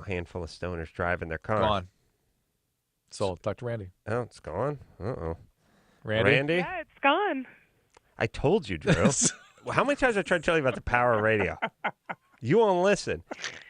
handful of stoners driving their cars. Gone. Sold. Talk to Randy. Oh, it's gone. Uh-oh. Randy? Yeah, it's gone. I told you, Drew. How many times have I tried to tell you about the power of radio? You won't listen.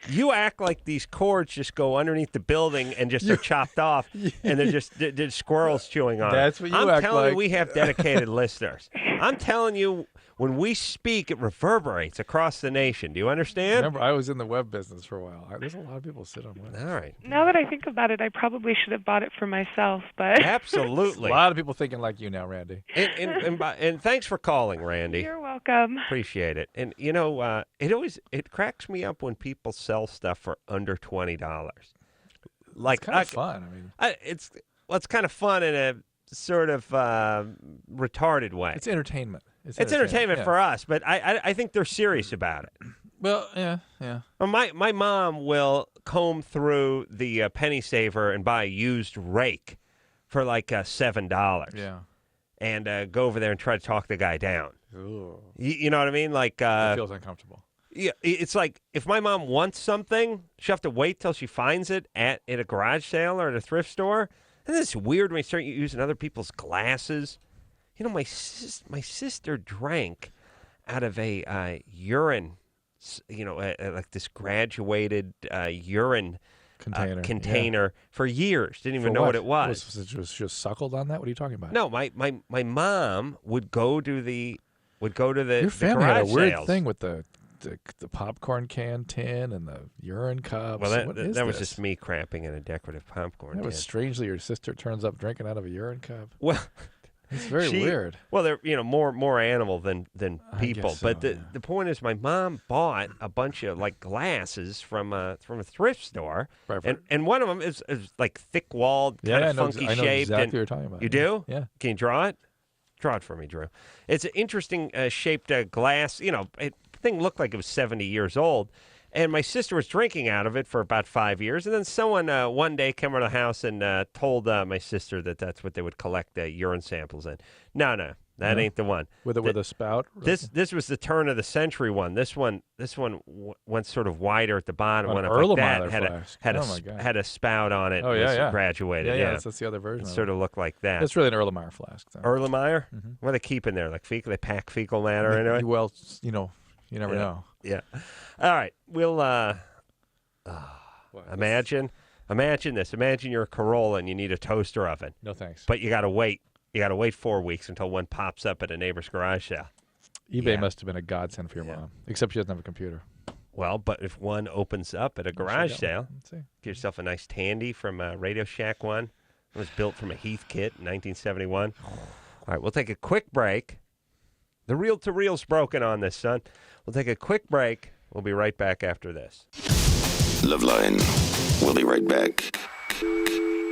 You act like these cords just go underneath the building and just are chopped off, and they're just squirrels chewing on That's it. what you I'm act telling like. you, we have dedicated listeners. I'm telling you, when we speak, it reverberates across the nation. Do you understand? Remember, I was in the web business for a while. There's a lot of people sit on web. All right. Now that I think about it, I probably should have bought it for myself, but Absolutely. A lot of people thinking like you now, Randy. And thanks for calling, Randy. You're welcome. Appreciate it. And it cracks me up when people sell stuff for under $20. It's kind of fun. I mean, it's kind of fun in a sort of retarded way. it's entertainment. It's entertainment yeah. for us, but I think they're serious about it. Well, yeah. Well, my mom will comb through the penny saver and buy a used rake for $7. Yeah. And go over there and try to talk the guy down. Ooh. You know what I mean? It feels uncomfortable. Yeah, it's like if my mom wants something, she'll have to wait till she finds it at a garage sale or at a thrift store. And it's weird when you start using other people's glasses. My sister drank out of a urine, like this graduated urine container for years. Didn't even know what it was. Was it just suckled on that? What are you talking about? No, my mom would go to the Your family garage had a weird sales. thing with the popcorn can tin and the urine cups. Well, What is that was this? just me crapping in a decorative popcorn That was tin. strangely your sister turns up drinking out of a urine cup. Well, It's very weird. Well, they're more animal than people. guess so, But the point is, my mom bought a bunch of like glasses from a thrift store, and one of them is like thick walled, kind of funky I know shaped. exactly and what you're talking about. You do? Yeah. Can you draw it? Draw it for me, Drew. It's an interesting shaped glass. The thing looked like it was 70 years old. And my sister was drinking out of it for about 5 years. And then someone one day came over to the house and told my sister that that's what they would collect urine samples in. No, that ain't the one. With a spout? This was the turn of the century one. This one went sort of wider at the bottom. Went up like Erlenmeyer that. Had a spout on it. Oh, yeah. Graduated. Yeah, that's the other version. It sort of looked like that. It's really an Erlenmeyer flask, though. Erlenmeyer? What do they keep in there? Like fecal? They pack fecal matter into it? Well, you never know. Yeah. All right. We'll imagine this. Imagine you're a Corolla and you need a toaster oven. No thanks. But you got to wait. You got to wait 4 weeks until one pops up at a neighbor's garage sale. eBay must have been a godsend for your mom, except she doesn't have a computer. Well, but if one opens up at a garage sale, get yourself a nice Tandy from Radio Shack one. It was built from a Heath kit in 1971. All right, we'll take a quick break. The reel-to-reel's broken on this, son. We'll take a quick break. We'll be right back after this. LoveLine. We'll be right back.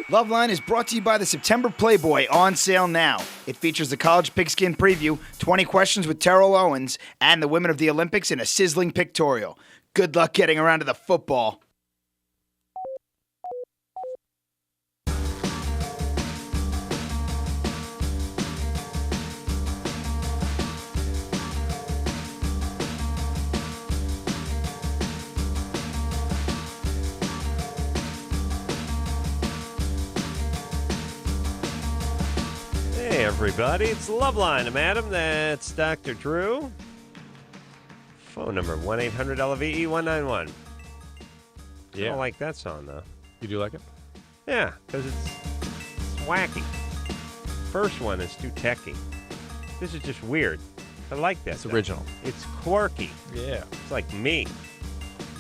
LoveLine is brought to you by the September Playboy, on sale now. It features the college pigskin preview, 20 questions with Terrell Owens, and the women of the Olympics in a sizzling pictorial. Good luck getting around to the football. Hey, everybody. It's LoveLine. I'm Adam. That's Dr. Drew. Phone number 1-800-LVE-191. Yeah. I don't like that song, though. You do like it? Yeah, because it's wacky. First one is too techy. This is just weird. I like that. It's original. It's quirky. Yeah. It's like me.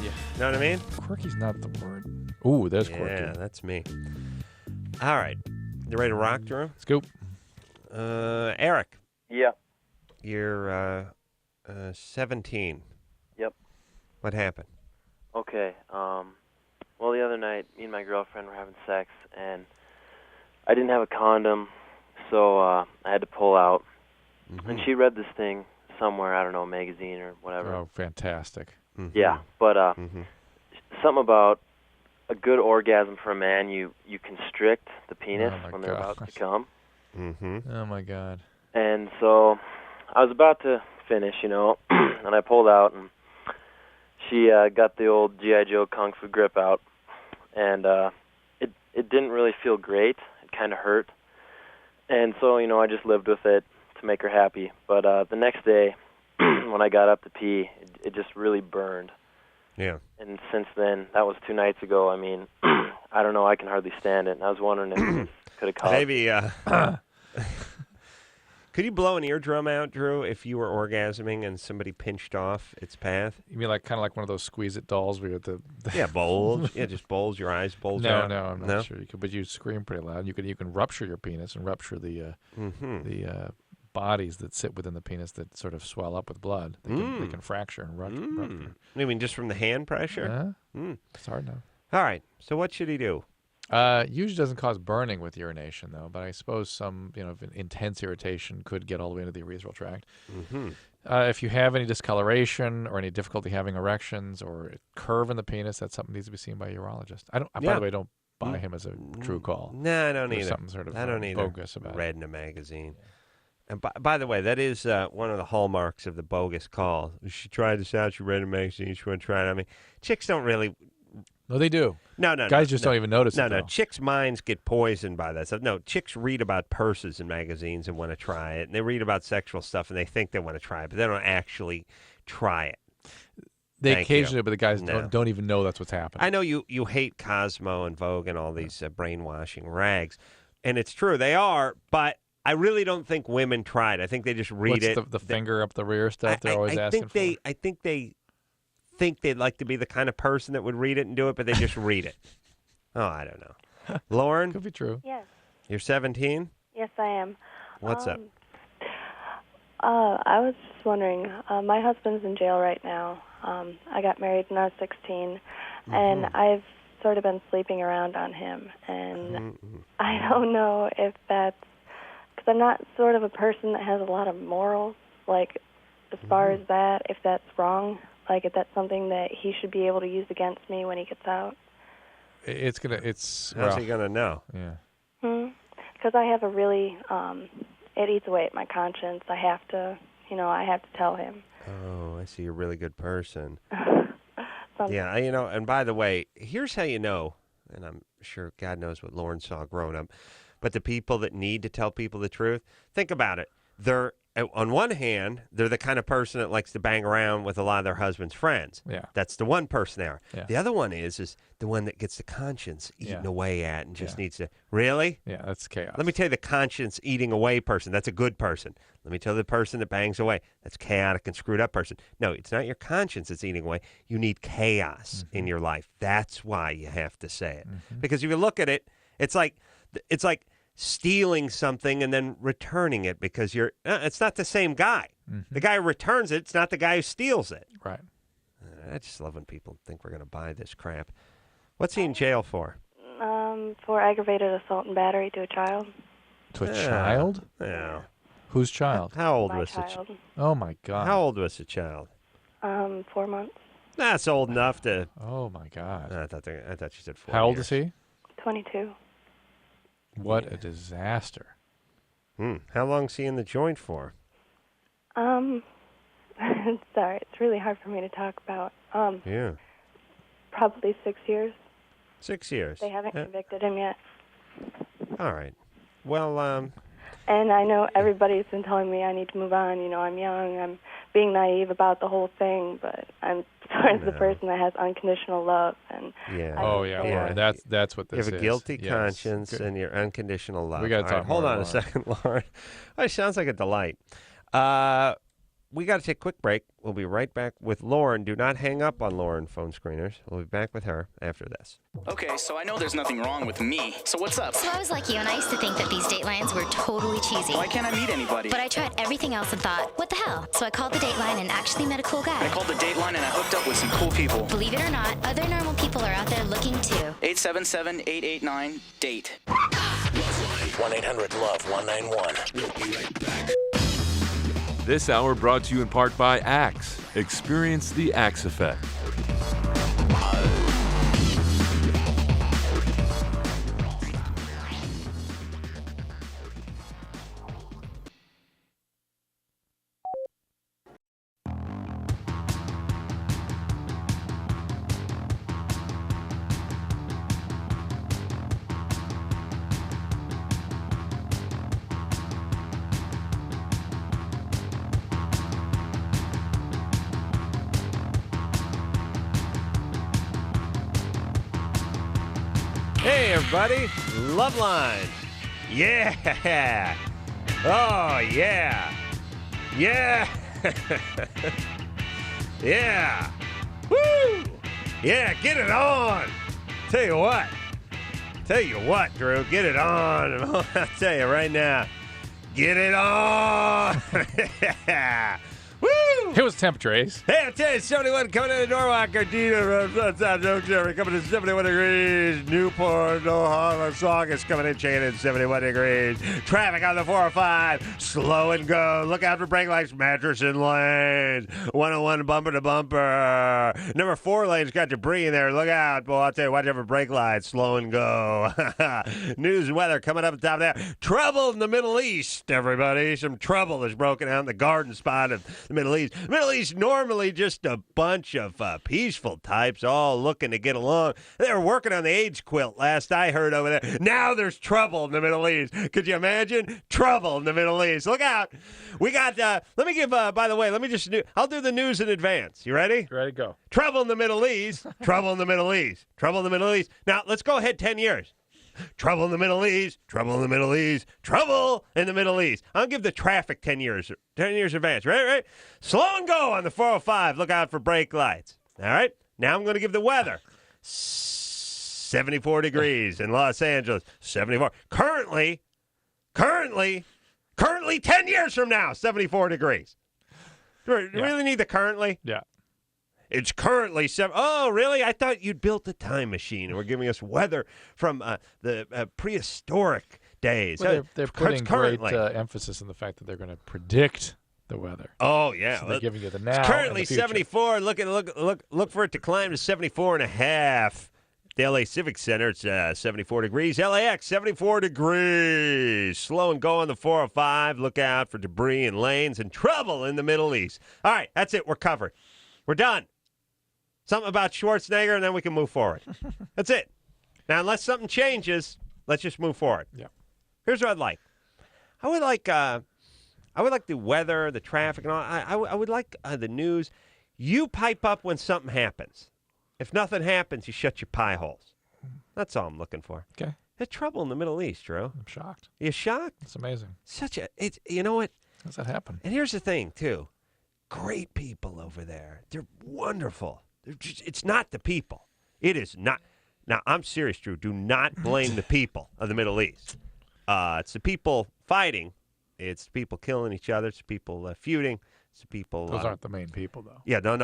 Yeah. You know what I mean? Quirky's not the word. Ooh, there's quirky. Yeah, that's me. All right. You ready to rock, Drew? Scoop. Eric. Yeah. You're 17. Yep. What happened? Okay. Well, the other night, me and my girlfriend were having sex, and I didn't have a condom, so I had to pull out. Mm-hmm. And she read this thing somewhere, I don't know, a magazine or whatever. Oh, fantastic. Mm-hmm. Yeah, but something about a good orgasm for a man, you constrict the penis when they're about to come. Mm-hmm. Oh, my God. And so I was about to finish, and I pulled out, and she got the old G.I. Joe Kung Fu grip out, and it didn't really feel great. It kind of hurt. And so, I just lived with it to make her happy. But the next day, when I got up to pee, it just really burned. Yeah. And since then, that was 2 nights ago, I mean, I don't know, I can hardly stand it. And I was wondering if this could have caused... Maybe, could you blow an eardrum out, Drew, if you were orgasming and somebody pinched off its path? You mean kind of like one of those squeeze-it dolls where you have Yeah, bulge. Yeah, just bulge. Your eyes bulge out. No, I'm not sure. You could, but you scream pretty loud. You can rupture your penis and rupture the bodies that sit within the penis that sort of swell up with blood. They can fracture and rupture. You mean just from the hand pressure? It's hard now. All right. So what should he do? Usually doesn't cause burning with urination, though, but I suppose some, intense irritation could get all the way into the urethral tract. Mm-hmm. If you have any discoloration or any difficulty having erections or a curve in the penis, that's something that needs to be seen by a urologist. By the way, don't buy him as a true call. No, I don't There's either. something sort of I don't either. bogus about Read in a magazine. And by the way, that is one of the hallmarks of the bogus call. She tried this out. She read in a magazine. She want to try it. I mean, chicks don't really... No, they do. No. Guys just don't even notice it. No. Chicks' minds get poisoned by that stuff. No, chicks read about purses in magazines and want to try it. And they read about sexual stuff and they think they want to try it, but they don't actually try it. They occasionally, but the guys don't even know that's what's happening. I know you hate Cosmo and Vogue and all these brainwashing rags, and it's true. They are, but I really don't think women try it. I think they just read it. The finger up the rear stuff they're always asking for? I think they'd like to be the kind of person that would read it and do it, but they just read it. Oh, I don't know. Lauren? Could be true. Yes. You're 17? Yes, I am. What's up? I was just wondering, my husband's in jail right now. I got married when I was 16, and I've sort of been sleeping around on him, and I don't know if that's, because I'm not sort of a person that has a lot of morals, like, as far as that, if that's wrong, like, if that's something that he should be able to use against me when he gets out. How's he gonna know? Yeah. Because I have a really, it eats away at my conscience. I have to tell him. Oh, I see. You're a really good person. Something. Yeah, and by the way, here's how you know, and I'm sure God knows what Lauren saw growing up, but the people that need to tell people the truth, think about it. They're, on one hand, they're the kind of person that likes to bang around with a lot of their husband's friends. Yeah. That's the one person there. Yeah. The other one is the one that gets the conscience eaten away at and just needs to, really? Yeah, that's chaos. Let me tell you the conscience eating away person. That's a good person. Let me tell you the person that bangs away. That's chaotic and screwed up person. No, it's not your conscience that's eating away. You need chaos in your life. That's why you have to say it. Because if you look at it, it's like stealing something and then returning it because it's not the same guy. The guy who returns it, it's not the guy who steals it. Right. I just love when people think we're going to buy this crap. What's he in jail for? For aggravated assault and battery to a child. To a child? Yeah. Whose child? How old My was child. Oh, my God. How old was the child? 4 months. That's old enough to... Oh, my God. I thought you said 4 How old years. is he? 22. What a disaster. How long's he in the joint for? Sorry, it's really hard for me to talk about. Yeah. Probably 6 years. 6 years. They haven't convicted him yet. All right. Well, And I know everybody's been telling me I need to move on. I'm young. I'm being naive about the whole thing, but I'm sort of the person that has unconditional love. And yeah. Lauren, that's what this is. You have a guilty Yes. conscience and your unconditional love. We got to All talk right, hold more, on a Lauren. second, Lauren. It sounds like a delight. We got to take a quick break. We'll be right back with Lauren. Do not hang up on Lauren, phone screeners. We'll be back with her after this. Okay, so I know there's nothing wrong with me. So what's up? So I was like you, and I used to think that these Datelines were totally cheesy. Why can't I meet anybody? But I tried everything else and thought, what the hell? So I called the Dateline and actually met a cool guy. I called the Dateline and I hooked up with some cool people. Believe it or not, other normal people are out there looking too. 877-889-DATE. 1-800-LOVE-191. We'll be right back. This hour brought to you in part by Axe. Experience the Axe effect. Hey, everybody. LoveLine. Yeah. Oh, yeah. Yeah. Yeah. Woo. Yeah, get it on. Tell you what, Drew, get it on. I'll tell you right now, get it on. Woo! It was temperature, Ace. Hey, I'll tell you, 71 coming in the Norwalk, Gardena, coming in 71 degrees. Newport, Saugus coming in, checking in 71 degrees. Traffic on the 405, slow and go. Look out for brake lights, mattress in lanes. 101 bumper to bumper. Number 4 lane's got debris in there. Look out, boy. I'll tell you, watch out for brake lights, slow and go. News and weather coming up at the top there. Trouble in the Middle East, everybody. Some trouble is broken out in the garden spot of the Middle East. Middle East normally just a bunch of peaceful types all looking to get along. They were working on the AIDS quilt last I heard over there. Now there's trouble in the Middle East. Could you imagine? Trouble in the Middle East. Look out. We got, let me give, by the way, I'll do the news in advance. You ready? Ready to go. Trouble in the Middle East. Trouble in the Middle East. Trouble in the Middle East. Now, let's go ahead 10 years. Trouble in the Middle East, trouble in the Middle East, trouble in the Middle East. I'll give the traffic 10 years advance. Right? Slow and go on the 405. Look out for brake lights. All right? Now I'm going to give the weather. 74 degrees in Los Angeles. 74. Currently, Currently 10 years from now, 74 degrees. Do we really need the currently? Yeah. It's currently Oh, really? I thought you'd built a time machine and were giving us weather from the prehistoric days. Well, they're putting great currently. Emphasis on the fact that they're going to predict the weather. Oh, yeah. So they're giving you the now. It's currently and the future. 74. Look for it to climb to 74 and a half. The LA Civic Center, it's 74 degrees. LAX, 74 degrees. Slow and go on the 405. Look out for debris in lanes and trouble in the Middle East. All right, that's it. We're covered. We're done. Something about Schwarzenegger, and then we can move forward. That's it. Now, unless something changes, let's just move forward. Yeah. Here's what I'd like. I would like the weather, the traffic, and all. I would like the news. You pipe up when something happens. If nothing happens, you shut your pie holes. That's all I'm looking for. Okay. There's trouble in the Middle East, Drew. I'm shocked. You shocked? It's amazing. You know what? How does that happen? And here's the thing, too. Great people over there. They're wonderful. It's not the people. It is not. Now, I'm serious, Drew. Do not blame the people of the Middle East. It's the people fighting. It's the people killing each other. It's the people feuding. It's the people. Those aren't the main people, though. Yeah, no.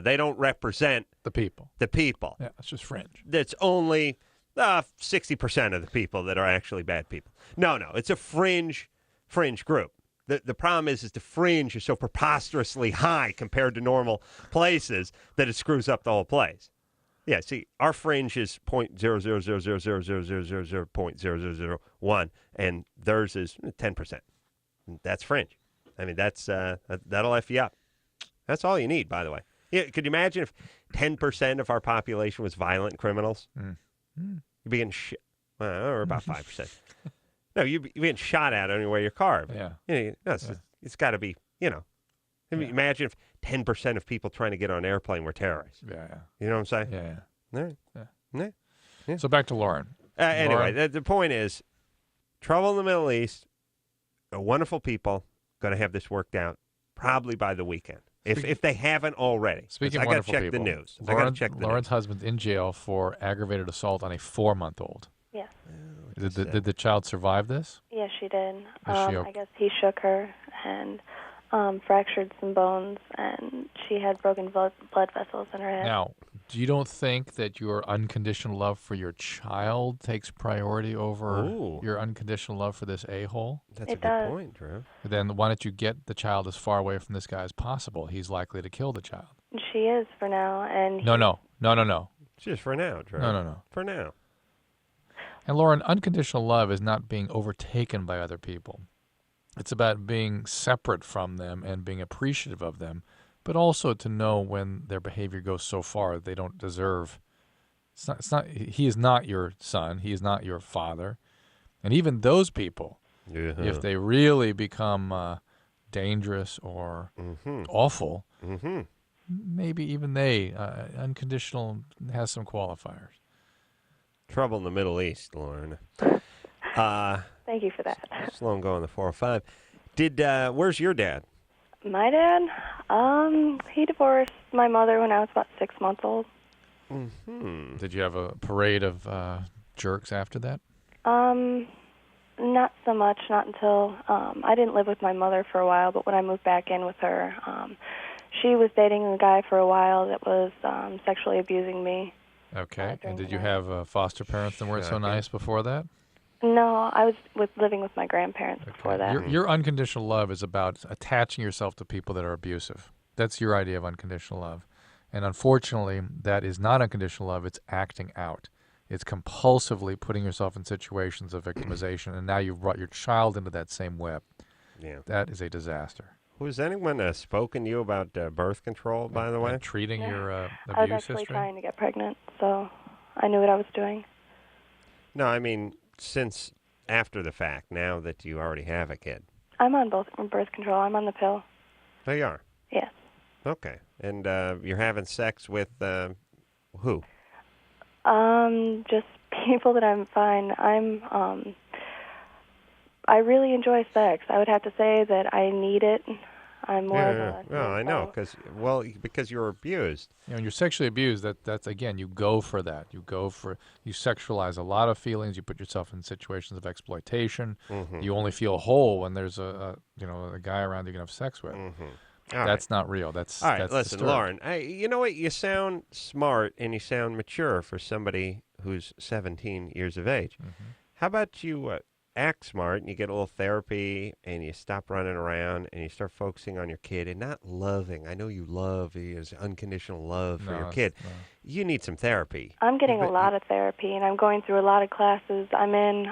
They don't represent the people. The people. Yeah, it's just fringe. That's only 60% of the people that are actually bad people. No, it's a fringe group. The problem is the fringe is so preposterously high compared to normal places that it screws up the whole place. Yeah, see, our fringe is 0.000000000.0001, and theirs is 10%. That's fringe. I mean, that'll F you up. That's all you need, by the way. Yeah, could you imagine if 10% of our population was violent criminals? You'd be getting or about 5%. No, you'd be getting shot at anywhere you carve. Yeah. It's got to be, Imagine if 10% of people trying to get on an airplane were terrorists. Yeah. You know what I'm saying? Yeah. All right. Yeah. So back to Lauren. Anyway, Lauren. the point is, trouble in the Middle East, wonderful people, going to have this worked out probably by the weekend. If they haven't already. Speaking of of wonderful check people, the news. Lauren's husband's in jail for aggravated assault on a 4-month-old. Yes. Did the child survive this? Yes, she did. Is she I guess he shook her and fractured some bones, and she had broken blood vessels in her head. Now, you don't think that your unconditional love for your child takes priority over your unconditional love for this a-hole? That's a good point, Drew. Then why don't you get the child as far away from this guy as possible? He's likely to kill the child. She is for now, and No. Just for now, Drew. No. For now. And Lauren, unconditional love is not being overtaken by other people. It's about being separate from them and being appreciative of them, but also to know when their behavior goes so far they don't deserve. It's not. He is not your son. He is not your father. And even those people, if they really become dangerous or awful, maybe even they, unconditional has some qualifiers. Trouble in the Middle East, Lauren. Thank you for that. Slow and go on the 405. Where's your dad? My dad, he divorced my mother when I was about 6 months old. Did you have a parade of jerks after that? Not so much, not until I didn't live with my mother for a while, but when I moved back in with her, she was dating a guy for a while that was sexually abusing me. Okay. And did you have foster parents that weren't so nice before that? No, I was living with my grandparents before that. Your unconditional love is about attaching yourself to people that are abusive. That's your idea of unconditional love. And unfortunately, that is not unconditional love. It's acting out. It's compulsively putting yourself in situations of victimization, and now you've brought your child into that same web. Yeah. That is a disaster. Has anyone spoken to you about birth control, by the way? Treating your abuse I was actually trying to get pregnant, so I knew what I was doing. No, I mean, since after the fact, now that you already have a kid. I'm on birth control. I'm on the pill. Oh, you are? Yes. Okay. And you're having sex with who? Just people that I'm fine. I really enjoy sex. I would have to say that I need it. I'm more of a. Well, I know because you're abused. When you're sexually abused, that's again, you go for that. You sexualize a lot of feelings. You put yourself in situations of exploitation. Mm-hmm. You only feel whole when there's a guy around you can have sex with. Mm-hmm. That's not real. That's all right. That's Listen, disturbing. Lauren. You know what? You sound smart and you sound mature for somebody who's 17 years of age. Mm-hmm. How about you act smart and you get a little therapy and you stop running around and you start focusing on your kid and not loving. I know you love is unconditional love for your kid. No. You need some therapy. I'm getting a lot of therapy, and I'm going through a lot of classes. I'm in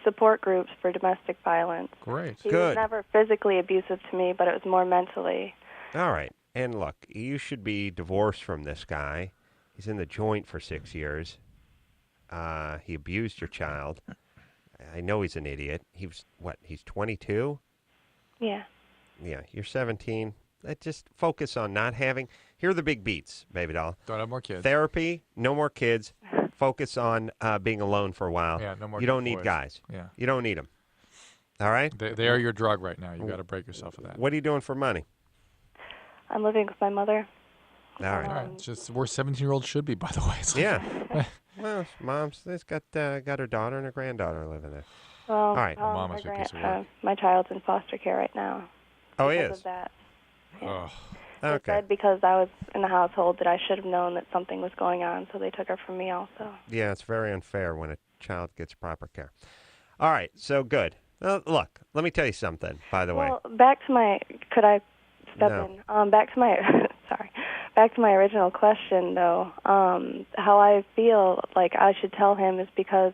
support groups for domestic violence. Great. He was never physically abusive to me, but it was more mentally. All right. And look, you should be divorced from this guy. He's in the joint for 6 years. He abused your child. I know he's an idiot. He's 22? Yeah. Yeah, you're 17. Just focus on not having. Here are the big beats, baby doll. Don't have more kids. Therapy, no more kids. Focus on being alone for a while. Yeah, no more You don't boys. need guys. Yeah. You don't need them. All right? They are your drug right now. You got to break yourself of that. What are you doing for money? I'm living with my mother. All right. All right. It's just where 17-year-olds should be, by the way. It's like, Yeah. Well, mom's got her daughter and her granddaughter living there. Well, all right. my child's in foster care right now. Oh, he because is? of that. Oh. They Okay. said because I was in the household that I should have known that something was going on, so they took her from me also. Yeah, it's very unfair when a child gets proper care. All right, so good. Look, let me tell you something, by the way. Well, back to my, could I step No. in? Back to my, sorry, back to my original question, though. How I feel like I should tell him is because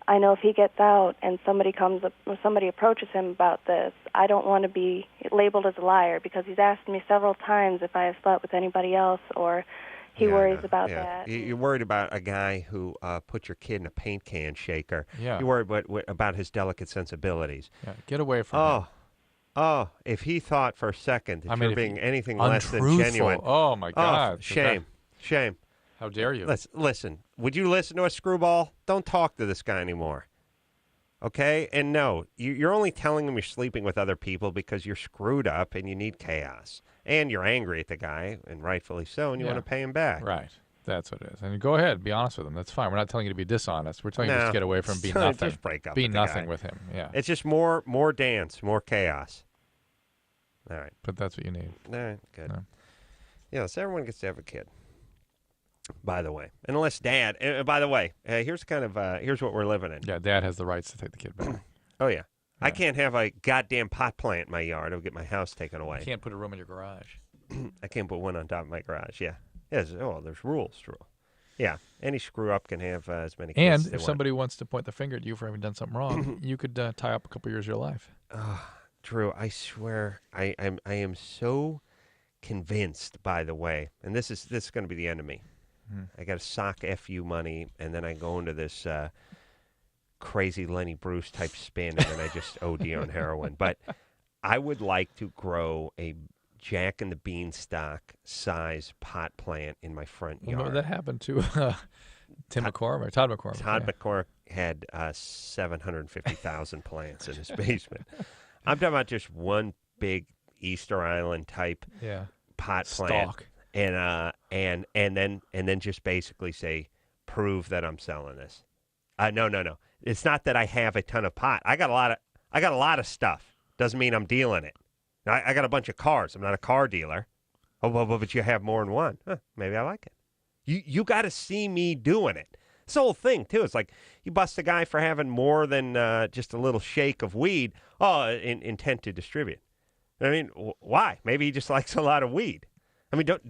I know if he gets out and somebody approaches him about this, I don't want to be labeled as a liar because he's asked me several times if I have slept with anybody else, or he worries about that. You're worried about a guy who put your kid in a paint can shaker. Yeah. You're worried about his delicate sensibilities. Yeah, get away from him. Oh, if he thought for a second that you're if being he- anything less than untruthful. genuine. Oh, my God. Shame. Shame. How dare you? Listen, would you listen to a screwball? Don't talk to this guy anymore. Okay? And no, you're only telling him you're sleeping with other people because you're screwed up and you need chaos. And you're angry at the guy, and rightfully so, and you Yeah. want to pay him back. Right. That's what it is. And go ahead, be honest with him. That's fine. We're not telling you to be dishonest. We're telling you just No, to get away from being just nothing. break up Be with the nothing guy. with him. Yeah. It's just more dance, more chaos. All right. But that's what you need. All right, good. No. Yeah, so everyone gets to have a kid. By the way, unless Dad. By the way, here's what we're living in. Yeah, Dad has the rights to take the kid back. Oh yeah. I can't have a goddamn pot plant in my yard. It'll get my house taken away. You can't put a room in your garage. I can't put one on top of my garage. Yeah. There's rules. True. Yeah. Any screw up can have as many kids And as they if want. somebody wants to point the finger at you for having done something wrong, you could tie up a couple years of your life. Drew, I swear, I am so convinced. By the way, and this is going to be the end of me. I got to sock FU money, and then I go into this crazy Lenny Bruce type spin, and then I just OD on heroin. But I would like to grow a Jack and the Beanstalk size pot plant in my front yard. Remember that happened to Todd McCormick. Todd McCormick had 750,000 plants in his basement. I'm talking about just one big Easter Island type pot plant. Stalk. And then just basically say, prove that I'm selling this. No. It's not that I have a ton of pot. I got a lot of stuff. Doesn't mean I'm dealing it. I got a bunch of cars. I'm not a car dealer. Oh, but you have more than one. Huh, maybe I like it. You got to see me doing it. This whole thing too. It's like you bust a guy for having more than just a little shake of weed. Intent to distribute. I mean, why? Maybe he just likes a lot of weed. I mean, don't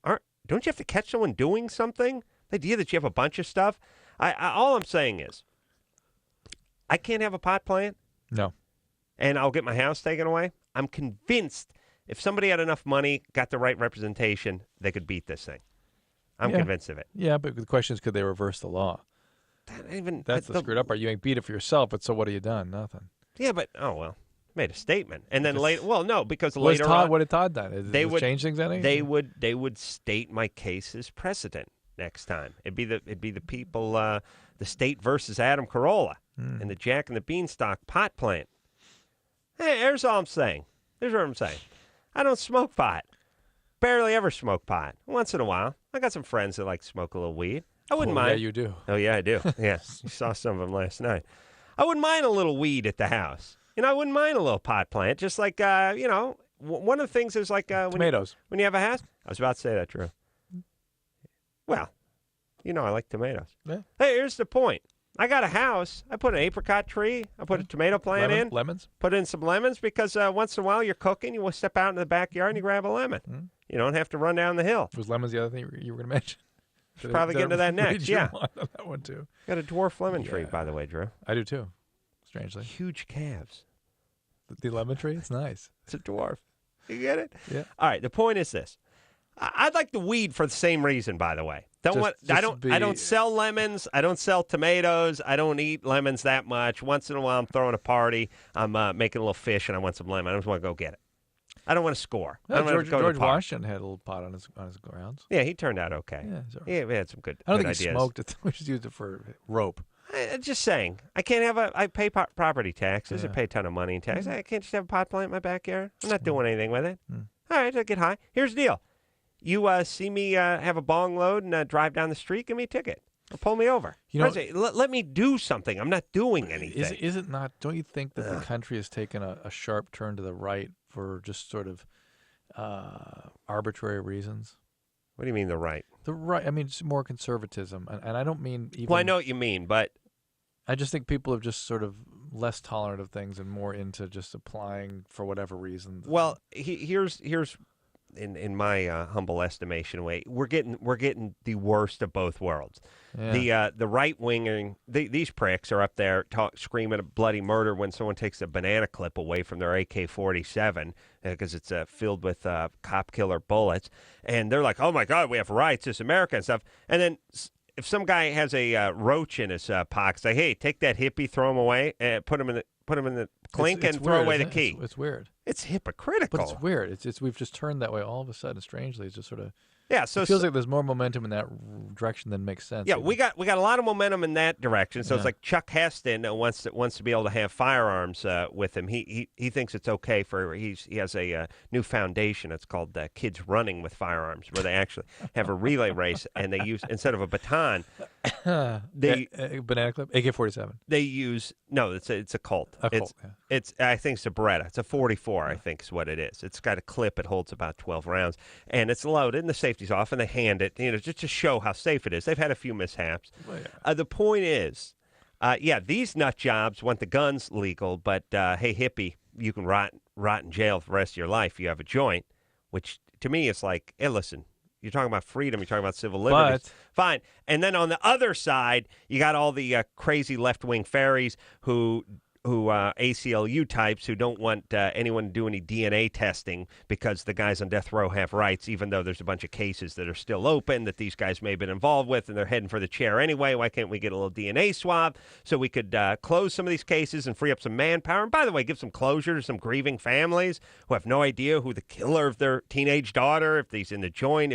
you have to catch someone doing something? The idea that you have a bunch of stuff. All I'm saying is, I can't have a pot plant. No. And I'll get my house taken away. I'm convinced if somebody had enough money, got the right representation, they could beat this thing. I'm convinced of it. Yeah, but the question is, could they reverse the law? That's the screwed up part. You ain't beat it for yourself, but so what have you done? Nothing. Yeah, but made a statement, and then later. Well, no, because what later on, what had Todd done? Did they it would change things any? They would state my case as precedent next time. It'd be the people, the state versus Adam Carolla and the Jack and the Beanstalk pot plant. Hey, here's all I'm saying. Here's what I'm saying. I don't smoke pot. Barely ever smoke pot. Once in a while. I got some friends that like to smoke a little weed. I wouldn't mind. Yeah, you do. Oh, yeah, I do. Yeah, you saw some of them last night. I wouldn't mind a little weed at the house. I wouldn't mind a little pot plant. Just like, one of the things is like... tomatoes. When you have a house. I was about to say that, Drew. Well, I like tomatoes. Yeah. Hey, here's the point. I got a house. I put an apricot tree. I put a tomato plant in. Lemons? Put in some lemons because once in a while you're cooking. You will step out in the backyard and you grab a lemon. You don't have to run down the hill. Was lemons the other thing you were going to mention? Probably get into that next. Yeah. On that one, too. Got a dwarf lemon tree, by the way, Drew. I do, too. Strangely. Huge calves. The lemon tree? It's nice. It's a dwarf. You get it? Yeah. All right. The point is this. I'd like the weed for the same reason, by the way. I don't sell lemons. I don't sell tomatoes. I don't eat lemons that much. Once in a while, I'm throwing a party. I'm making a little fish, and I want some lemon. I just want to go get it. I don't want to score. George Washington had a little pot on his grounds. Yeah, he turned out okay. Yeah, he had some good. I don't think ideas. he smoked it. We just used it for rope. Just saying, I can't have I pay property taxes. I pay a ton of money in taxes. I can't just have a pot plant in my backyard. I'm not doing anything with it. All right, I get high. Here's the deal. You see me have a bong load and drive down the street, give me a ticket. Or pull me over. Let me do something. I'm not doing anything. Is it not? Don't you think that the country has taken a sharp turn to the right for just sort of arbitrary reasons? What do you mean the right? The right. I mean, it's more conservatism, and I don't mean even. Well, I know what you mean, but I just think people are just sort of less tolerant of things and more into just applying for whatever reason. Well, here's. In my humble estimation, we're getting the worst of both worlds. Yeah. The right winging these pricks are up there screaming at bloody murder when someone takes a banana clip away from their AK-47 because it's filled with cop killer bullets, and they're like, "Oh my God, we have rights, this America and stuff." And then if some guy has a roach in his pocket, say, "Hey, take that hippie, throw him away, and put him in the clink and throw away the key." It's weird. It's hypocritical. But it's weird. It's we've just turned that way all of a sudden. Strangely, it's just sort of So it feels like there's more momentum in that direction than makes sense. Yeah, we got a lot of momentum in that direction. So it's like Chuck Heston wants to be able to have firearms with him. He thinks it's okay he has a new foundation. It's called Kids Running with Firearms, where they actually have a relay race and they use instead of a baton, banana clip AK-47. They use it's a Colt. A Colt. It's I think it's a Beretta. It's a 44. I think is what it is. It's got a clip. It holds about 12 rounds, and it's loaded, and the safety's off, and they hand it, just to show how safe it is. They've had a few mishaps. The point is, these nut jobs want the guns legal, but hey, hippie, you can rot in jail for the rest of your life. You have a joint, which to me is like, hey, listen, you're talking about freedom. You're talking about civil liberties. Fine. And then on the other side, you got all the crazy left-wing fairies who ACLU types who don't want anyone to do any DNA testing because the guys on death row have rights, even though there's a bunch of cases that are still open that these guys may have been involved with, and they're heading for the chair anyway. Why can't we get a little DNA swab so we could close some of these cases and free up some manpower? And by the way, give some closure to some grieving families who have no idea who the killer of their teenage daughter, if he's in the joint.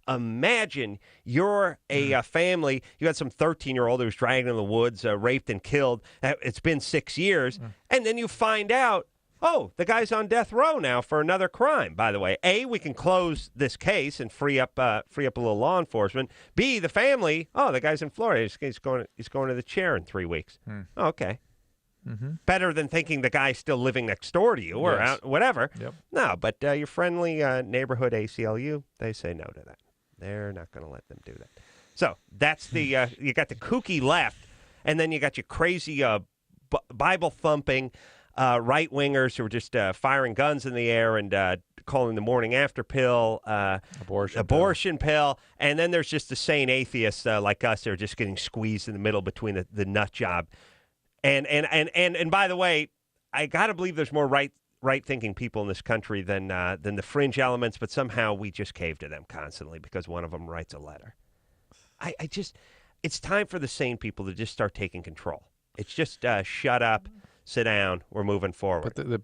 Imagine you're a family. You had some 13-year-old who was dragged in the woods, raped and killed. It's been 6 years. And then you find out, oh, the guy's on death row now for another crime, by the way. A, we can close this case and free up a little law enforcement. B, the family, oh, the guy's in Florida. He's going to the chair in 3 weeks. Oh, okay. Mm-hmm. Better than thinking the guy's still living next door to you or out, whatever. Yep. No, but your friendly neighborhood ACLU, they say no to that. They're not going to let them do that. So that's the you got the kooky left, and then you got your crazy Bible-thumping right-wingers who are just firing guns in the air and calling the morning after pill abortion pill. And then there's just the sane atheists like us that are just getting squeezed in the middle between the nut job. And by the way, I got to believe there's more right-thinking people in this country than the fringe elements, but somehow we just cave to them constantly because one of them writes a letter. It's time for the sane people to just start taking control. It's just shut up, sit down, we're moving forward. But the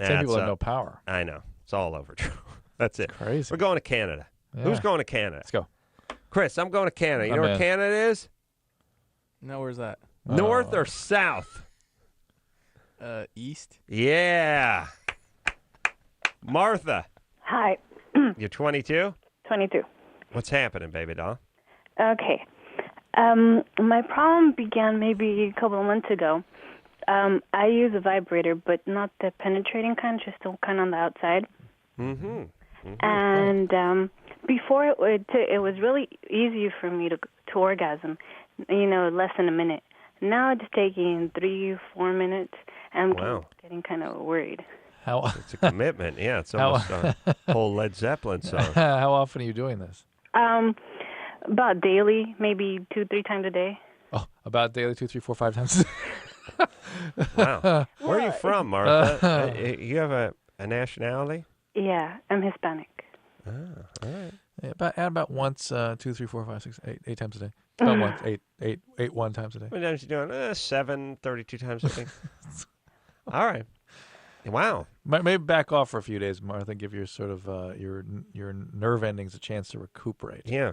same people have no power. I know. It's all over, Drew. That's it. Crazy. We're going to Canada. Yeah. Who's going to Canada? Let's go. Chris, I'm going to Canada. You know where Canada is? No, where's that? North or south? East. Yeah. Martha. Hi. You're 22? 22. What's happening, baby doll? Okay. My problem began maybe a couple of months ago. I use a vibrator, but not the penetrating kind, just the kind on the outside. Mm-hmm. And before it was really easy for me to orgasm, less than a minute. Now it's taking 3-4 minutes, and I'm getting kind of worried. It's a commitment. Yeah, it's almost a whole Led Zeppelin song. How often are you doing this? About daily, maybe 2-3 times a day. Oh, about daily, 2, 3, 4, 5 times. Wow. Where are you from, Martha? You have a nationality? Yeah, I'm Hispanic. Ah, all right. Yeah, about once, 2, 3, 4, 5, 6, 8 times a day. About once, eight 1 times a day. How many times are you doing? 7, 32 times a day. All right. Wow. Maybe back off for a few days, Martha, and give your sort of your nerve endings a chance to recuperate. Yeah.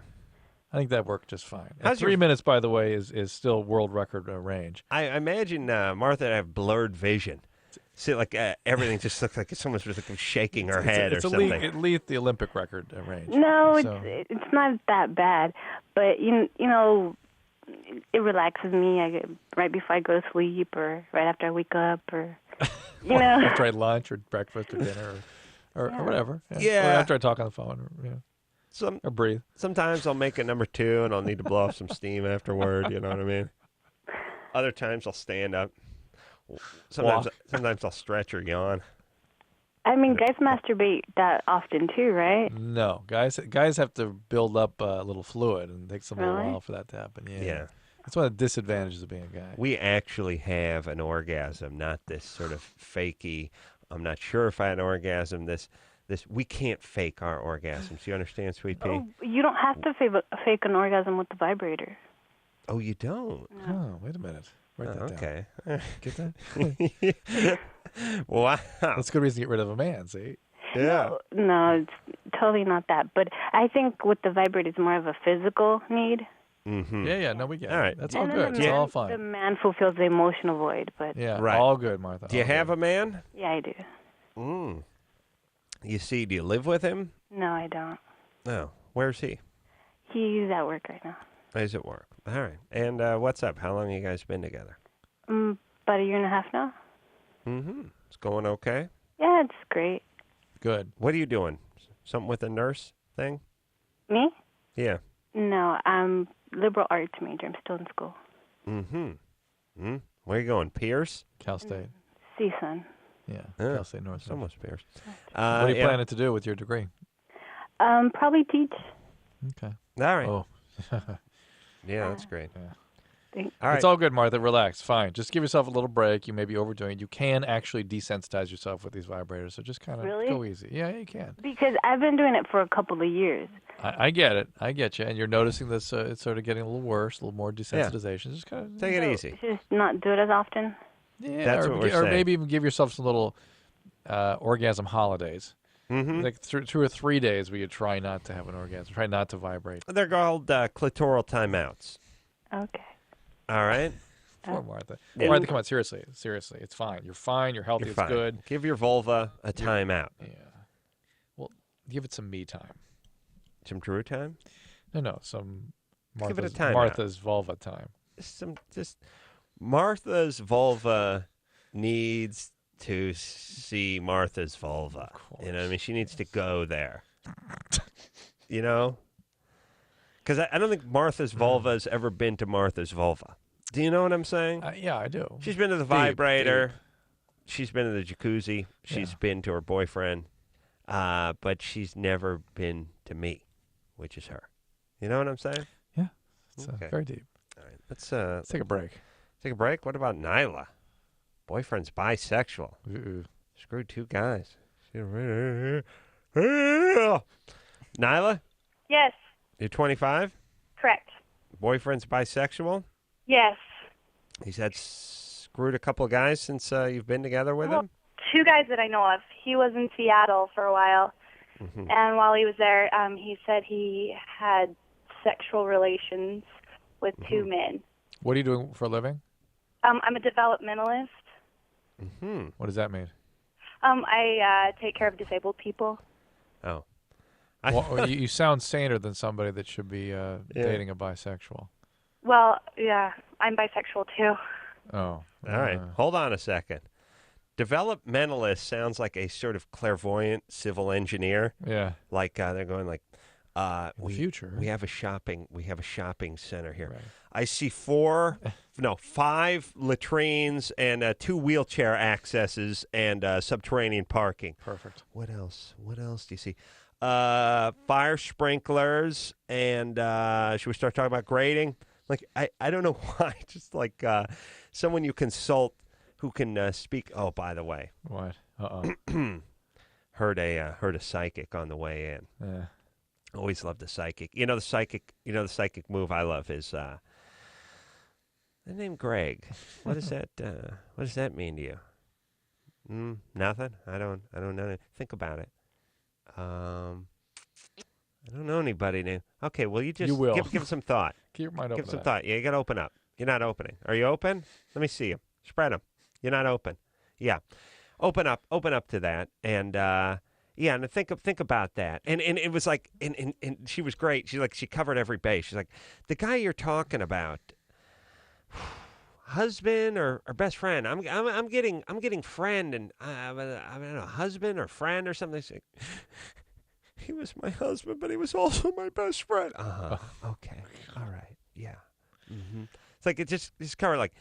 I think that worked just fine. How's 3 minutes, by the way, is still world record range. I imagine Martha have blurred vision. See, like everything just looks like someone's just like shaking her head or something. It's at least the Olympic record range. No, it's not that bad, but it relaxes me. Right before I go to sleep, or right after I wake up, or after I lunch or breakfast or dinner or whatever. Yeah. Or after I talk on the phone, or breathe. Sometimes I'll make a number 2 and I'll need to blow off some steam afterward. You know what I mean? Other times I'll stand up. Sometimes I'll stretch or yawn. I mean, guys masturbate that often too, right? No, guys have to build up a little fluid, and it takes them a little while for that to happen. Yeah. That's one of the disadvantages of being a guy. We actually have an orgasm, not this sort of fakey, I'm not sure if I had an orgasm, this we can't fake our orgasms. You understand, Sweet Pea? Oh, you don't have to fake an orgasm with the vibrator. Oh, you don't? No. Oh, wait a minute. Write that okay. down. Get that? Wow. That's a good reason to get rid of a man, see? Yeah. No, it's totally not that. But I think with the vibrator, it's more of a physical need. Mm-hmm. Yeah, no, we get it. All right. That's all good. It's all fine. The man fulfills the emotional void. But yeah, right. All good, Martha. Do you have a man? Yeah, I do. Do you live with him? No, I don't. No. Where's he? He's at work right now. He's at work. All right. And what's up? How long have you guys been together? About a year and a half now. Mm-hmm. It's going okay? Yeah, it's great. Good. What are you doing? Something with a nurse thing? Me? Yeah. No, I'm liberal arts major. I'm still in school. Mm-hmm. Where are you going? Pierce? Cal State. CSUN. Yeah, Cal State North. It's almost Pierce. What are you planning to do with your degree? Probably teach. Okay. All right. Oh. Yeah, that's great. Yeah. All right. It's all good, Martha. Relax. Fine. Just give yourself a little break. You may be overdoing it. You can actually desensitize yourself with these vibrators, so just kind of go easy. Yeah, you can. Because I've been doing it for a couple of years. I get it. I get you. And you're noticing this, it's sort of getting a little worse, a little more desensitization. Just kind of take it easy. Just not do it as often? Yeah, That's what we're saying. Or maybe even give yourself some little orgasm holidays. Mm-hmm. Like 2 or 3 days where you try not to have an orgasm, try not to vibrate. They're called clitoral timeouts. Okay. All right. Poor Martha. Yeah. Martha, come on, seriously. It's fine. You're fine. You're healthy. You're it's fine. good. Give your vulva a timeout. Yeah. Well, give it some me time. Some Drew time? No. Some Give it a Martha's, timeout. Martha's vulva time. Just Martha's vulva needs to see Martha's vulva. You know what I mean? She needs to go there. You know? Because I don't think Martha's vulva has ever been to Martha's vulva. Do you know what I'm saying? Yeah, I do. She's been to the vibrator. She's been to the jacuzzi. She's been to her boyfriend. But she's never been to me, which is her. You know what I'm saying? Yeah. It's very deep. All right. Let's take a break. Take a break? What about Nyla? Boyfriend's bisexual. Screwed 2 guys. Nyla? Yes, You're 25? correct. Boyfriend's bisexual? Yes. He's had screwed a couple of guys since you've been together with him? 2 guys that I know of. He was in Seattle for a while, and while he was there, he said he had sexual relations with 2 men. What are you doing for a living? I'm a developmentalist. What does that mean? I take care of disabled people. Oh. Well, you sound saner than somebody that should be dating a bisexual. Well, yeah, I'm bisexual too. Oh. All right. Hold on a second. Developmentalist sounds like a sort of clairvoyant civil engineer. Yeah. Like they're going like, future. We have a shopping center here. Right. I see 5 latrines and 2 wheelchair accesses and subterranean parking. Perfect. What else? What else do you see? Fire sprinklers and should we start talking about grading? Like I don't know why. Just like someone you consult who can speak. Oh, by the way. What? Uh-oh. Heard a psychic on the way in. Yeah. Always loved the psychic. The psychic move I love is the name Greg. What does that mean to you? Nothing. I don't know. Think about it. I don't know anybody named. Okay, well you will. Give it some thought. Keep your mind open. Give some thought. Yeah, you got to open up. You're not opening. Are you open? Let me see you. Spread them. You're not open. Yeah, open up to that, and and think about that. And it was like, and she was great. She covered every base. She's like, the guy you're talking about, husband or best friend. I'm getting friend, and I don't know, husband or friend or something. Like, he was my husband, but he was also my best friend. Okay. All right. Yeah. Mm-hmm. It's like it just covered like,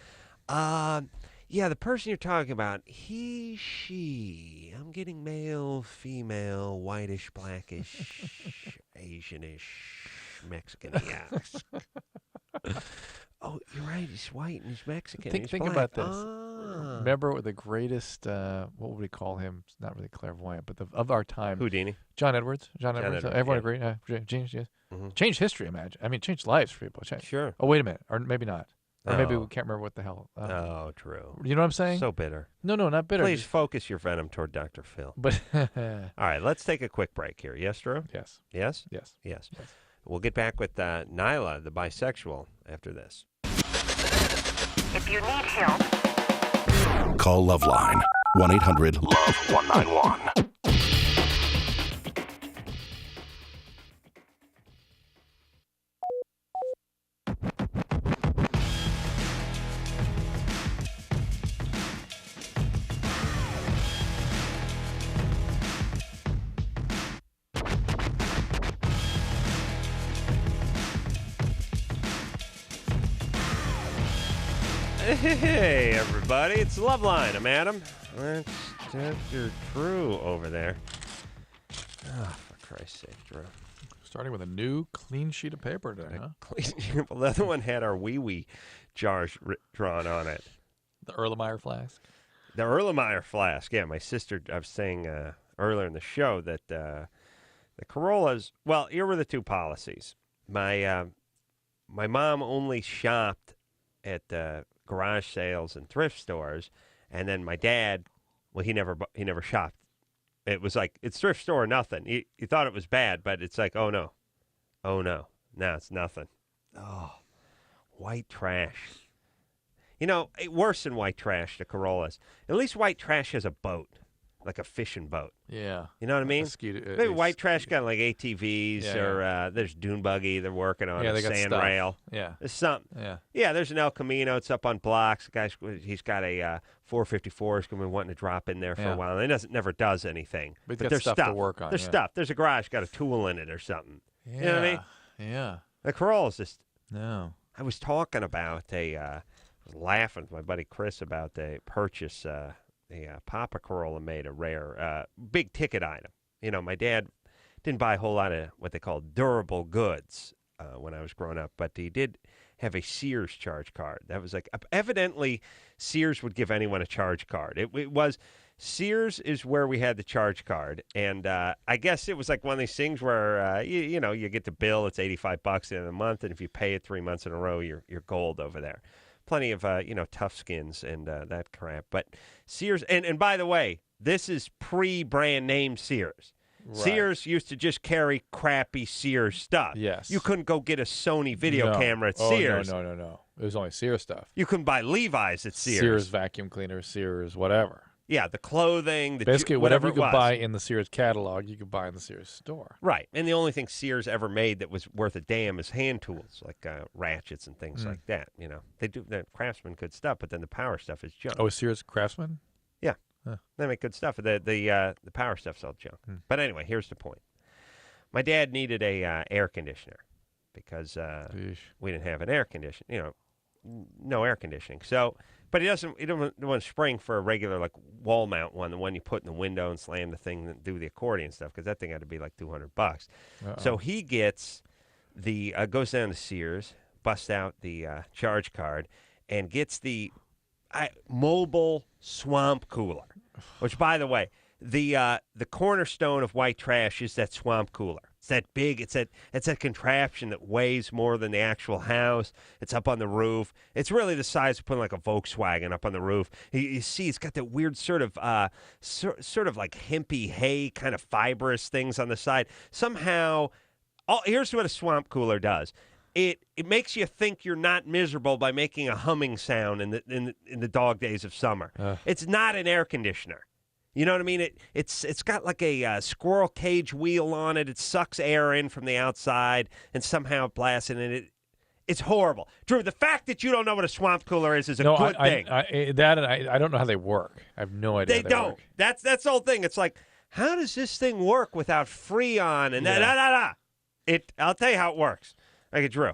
yeah, the person you're talking about, he, she. I'm getting male, female, whitish, blackish, Asianish, Mexican. Yeah. Oh, you're right. He's white and he's Mexican. Think about this. Remember the greatest, what would we call him? It's not really clairvoyant, but of our time. Houdini. John Edwards. John Edwards. Everyone agree? Changed, yes. Changed history, imagine. I mean, changed lives for people. Sure. Oh, wait a minute. Or maybe not. Or maybe we can't remember what the hell. Oh, true. You know what I'm saying? So bitter. No, not bitter. Please focus your venom toward Dr. Phil. But all right, let's take a quick break here. Yes, Drew? Yes. Yes? Yes. Yes. We'll get back with Nyla, the bisexual, after this. If you need help, call LoveLine 1-800-LOVE-191. Hey, everybody. It's LoveLine. I'm Adam. That's Dr. Drew over there. Oh, for Christ's sake, Drew. Starting with a new clean sheet of paper today, huh? Well, the other one had our wee jars drawn on it. The Erlenmeyer flask? The Erlenmeyer flask. Yeah, my sister, I was saying earlier in the show that the Corollas, well, here were the two policies. My mom only shopped at garage sales and thrift stores, and then my dad, well, he never shopped. It was like, it's thrift store or nothing. He thought it was bad, but it's like, oh no, now it's nothing. Oh, white trash. Worse than white trash, the Corollas. At least white trash has a boat, like a fishing boat. Yeah. You know what I mean? Maybe white trash got like ATVs or there's dune buggy they're working on, a sand rail. Yeah. There's something. Yeah. Yeah, there's an El Camino. It's up on blocks. He's got a 454. He's been wanting to drop in there for a while. And it never does anything. But there's stuff to work on. There's stuff. There's a garage got a tool in it or something. Yeah. You know what I mean? Yeah. The Corolla's just... No. I was talking about I was laughing with my buddy Chris about the purchase... Papa Corolla made a rare, big ticket item. My dad didn't buy a whole lot of what they call durable goods when I was growing up, but he did have a Sears charge card. That was like, evidently, Sears would give anyone a charge card. It was, Sears is where we had the charge card, and I guess it was like one of these things where, you get the bill, it's $85 at the end of the month, and if you pay it 3 months in a row, you're gold over there. Plenty of, tough skins and that crap. But Sears, and by the way, this is pre-brand name Sears. Right. Sears used to just carry crappy Sears stuff. Yes. You couldn't go get a Sony video camera at Sears. No. It was only Sears stuff. You couldn't buy Levi's at Sears. Sears vacuum cleaner, Sears whatever. Yeah, the clothing, Basically, whatever you it could was. buy in the Sears catalog, you could buy in the Sears store. Right, and the only thing Sears ever made that was worth a damn is hand tools, like ratchets and things like that. You know, they do the Craftsman good stuff, but then the power stuff is junk. Oh, is Sears Craftsman? Yeah, Huh. they make good stuff. The power stuff's all junk. But anyway, here's the point. My dad needed a air conditioner because we didn't have an air conditioner. You know, no air conditioning. So, but he don't want to spring for a regular like wall mount one, the one you put in the window and slam the thing and do the accordion stuff, because that thing had to be like $200. So he gets the goes down to Sears, busts out the charge card, and gets the mobile swamp cooler. Which, by the way, the cornerstone of white trash is that swamp cooler. It's that big. It's that contraption that weighs more than the actual house. It's up on the roof. It's really the size of putting like a Volkswagen up on the roof. You see, it's got that weird sort of like hempy hay kind of fibrous things on the side. Somehow, here's what a swamp cooler does. It makes you think you're not miserable by making a humming sound in the dog days of summer. It's not an air conditioner. You know what I mean? It's got like a squirrel cage wheel on it. It sucks air in from the outside and somehow it blasts in it. It's horrible. Drew, the fact that you don't know what a swamp cooler is a good thing. I don't know how they work. I have no idea. They don't. Work. That's the whole thing. It's like, how does this thing work without Freon and I'll tell you how it works. Like Drew.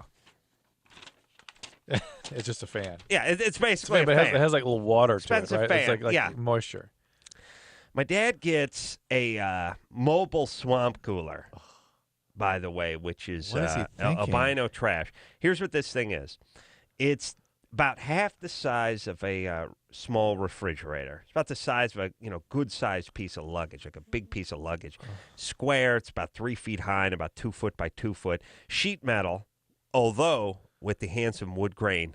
It's just a fan. Yeah, it's basically a fan. fan. It has like a little water Expensive to it, right? fan. It's like moisture. My dad gets a mobile swamp cooler, by the way, which is albino trash. Here's what this thing is. It's about half the size of a small refrigerator. It's about the size of a good-sized piece of luggage, like a big piece of luggage. Square, it's about 3 feet high and about 2 foot by 2 foot. Sheet metal, although with the handsome wood grain.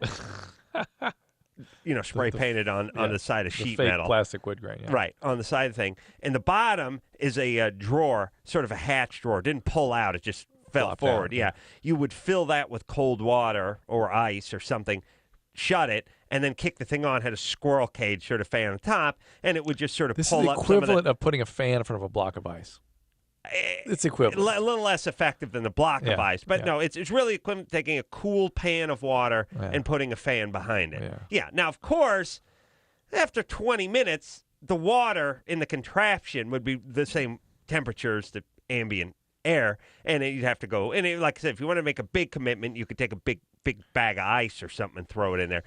Spray painted on the side of sheet fake metal. Plastic wood grain. Yeah. Right, on the side of the thing. And the bottom is a drawer, sort of a hatch drawer. It didn't pull out. It just fell forward. Down. Yeah. You would fill that with cold water or ice or something, shut it, and then kick the thing on. Had a squirrel cage sort of fan on top, and it would just sort of This pull is up the some equivalent of putting a fan in front of a block of ice. It's equivalent. A little less effective than the block of ice. But no, it's really equivalent to taking a cool pan of water and putting a fan behind it. Yeah. Now, of course, after 20 minutes, the water in the contraption would be the same temperature as the ambient air, and you'd have to go. And like I said, if you want to make a big commitment, you could take a big bag of ice or something and throw it in there.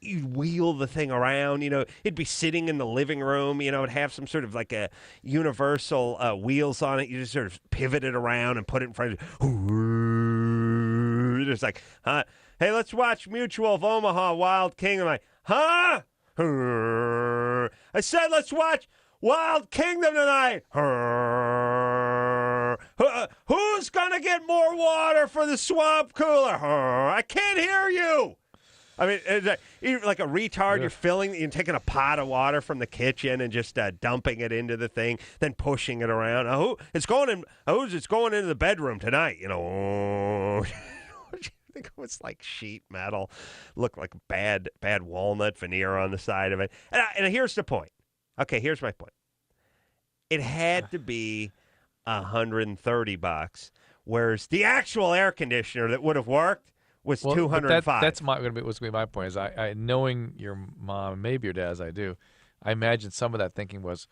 You'd wheel the thing around, it'd be sitting in the living room, it'd have some sort of like a universal wheels on it. You just sort of pivot it around and put it in front of you. It's like, hey, let's watch Mutual of Omaha, Wild Kingdom. I'm like, huh? I said, let's watch Wild Kingdom tonight. Who's going to get more water for the swamp cooler? I can't hear you. I mean, it's like a retard. You're taking a pot of water from the kitchen and just dumping it into the thing, then pushing it around. It's going into the bedroom tonight? I think it was like sheet metal, looked like bad walnut veneer on the side of it. And here's the point. Okay, here's my point. It had to be $130, whereas the actual air conditioner that would have worked was $205. That's going to be my point. Is I knowing your mom, maybe your dad, as I do, I imagine some of that thinking was,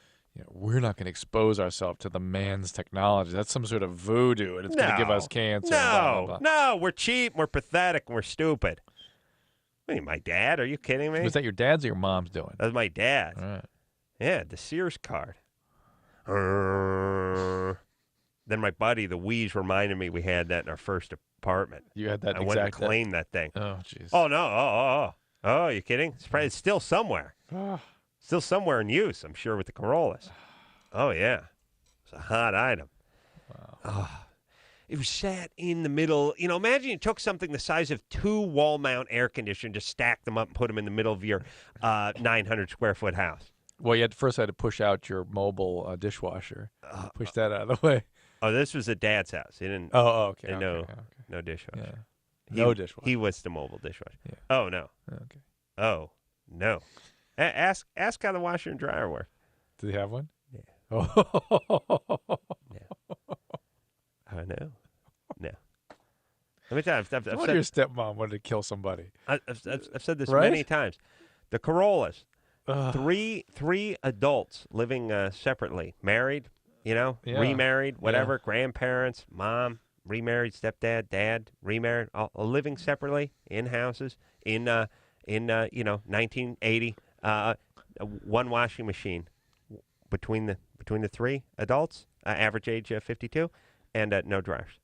we're not going to expose ourselves to the man's technology. That's some sort of voodoo, and it's going to give us cancer. No, we're cheap, we're pathetic, and we're stupid. What are you, my dad? Are you kidding me? Was that your dad's or your mom's doing? That was my dad. All right. Yeah, the Sears card. Then my buddy, the Wheeze, reminded me we had that in our first apartment. You had that I went and claimed that thing. Oh, jeez. Oh, no. Oh, you kidding? It's still somewhere. Still somewhere in use, I'm sure, with the Corollas. Oh, yeah. It's a hot item. Wow. Oh, it was sat in the middle. Imagine you took something the size of 2 wall-mount air conditioners, just stacked them up and put them in the middle of your 900-square-foot house. Well, you had to push out your mobile dishwasher. Push that out of the way. Oh, this was at Dad's house. He didn't. Okay. No dishwasher. Yeah. No dishwasher. He was the mobile dishwasher. Yeah. Oh no. Okay. Oh no. Ask how the washer and dryer work. Do you have one? Yeah. Oh. I know. No. Let me tell you, I've What said, your stepmom wanted to kill somebody. I've said this Right? many times. The Corollas, Ugh. three adults living separately, married, Yeah. remarried, whatever, grandparents, mom, remarried, stepdad, dad, remarried, all living separately in houses in 1980. One washing machine between the three adults, average age 52, and no dryers.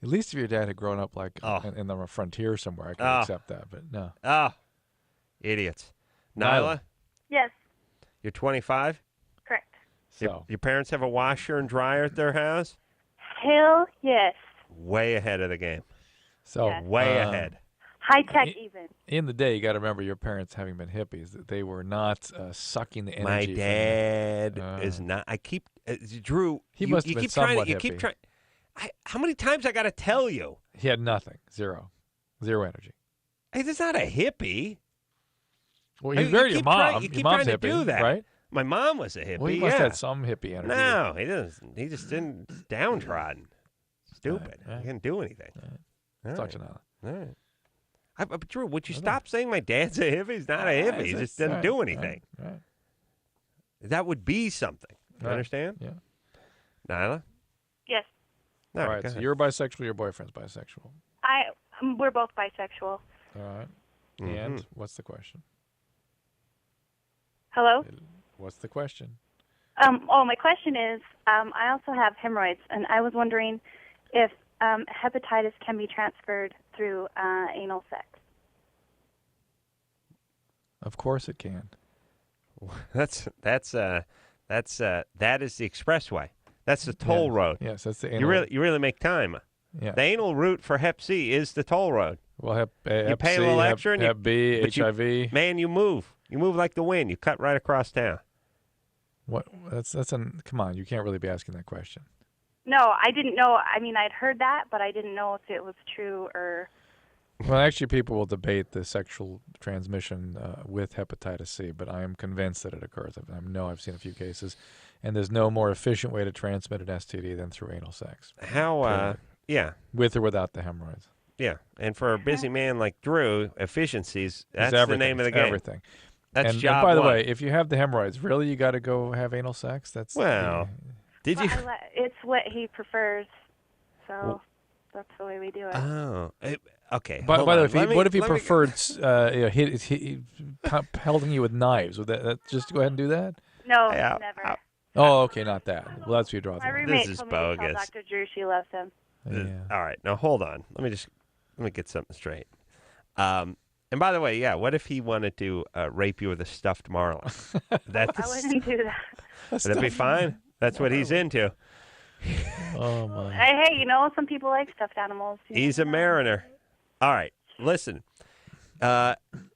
At least if your dad had grown up like in the frontier somewhere, I could accept that. But no. Idiots. Nyla? Nyla, Yes, you're 25. correct. Your parents have a washer and dryer at their house. Hell yes. Way ahead of the game. So way ahead. High tech even. In the day, you got to remember your parents having been hippies. That they were not sucking the My energy. dad is not. I keep Drew. He you, must you have been keep trying. somewhat You keep hippie. trying. How many times I got to tell you? He had nothing. Zero energy. Hey, this is not a hippie. Well, he married your mom. You Your keep mom's trying to hippie, do that, right? My mom was a hippie. Well, he must yeah. have had some hippie energy. No, he doesn't. He just didn't downtrodden. Stupid. Right. He didn't do anything. Right. Talk to Nyla. All right. But Drew, would you stop saying my dad's a hippie? He's not a hippie. He just didn't do anything. Right. That would be something. You Right. understand? Yeah. Nyla? Yes. All All right, right. go So ahead. you're bisexual. Your boyfriend's bisexual. We're both bisexual. All right. And what's the question? Hello? What's the question? My question is, I also have hemorrhoids, and I was wondering if hepatitis can be transferred through anal sex. Of course it can. That is the expressway. That's the toll road. Yes, that's the You anal. really make time. Yeah. The anal route for Hep C is the toll road. Well, Hep you pay C, a little Hep- extra, and Hep B, but HIV. Man, you move. You move like the wind. You cut right across town. What? Come on, you can't really be asking that question. No, I didn't know. I mean, I'd heard that, but I didn't know if it was true or... Well, actually, people will debate the sexual transmission with hepatitis C, but I am convinced that it occurs. I know I've seen a few cases, and there's no more efficient way to transmit an STD than through anal sex. How? Yeah. With or without the hemorrhoids. Yeah, and for a busy man like Drew, efficiencies, It's that's the name of the game. Everything. That's and job by the one. way, if you have the hemorrhoids, really you got to go have anal sex? That's Well, did you? It's what he prefers, so that's the way we do it. Oh, okay. By the way, what if he let me- preferred pelting you with knives? Would that just go ahead and do that? No, Yeah, never. Oh, okay, not that. Well, that's who you draw the My line. roommate This is told me to tell bogus. Dr. Drew she loves him. All right, now hold on. Let me get something straight. And by the way, yeah, what if he wanted to rape you with a stuffed marlin? I wouldn't do that. Would that be fine? That's what he's into. Oh my! Hey, some people like stuffed animals. He's a mariner. All right, listen.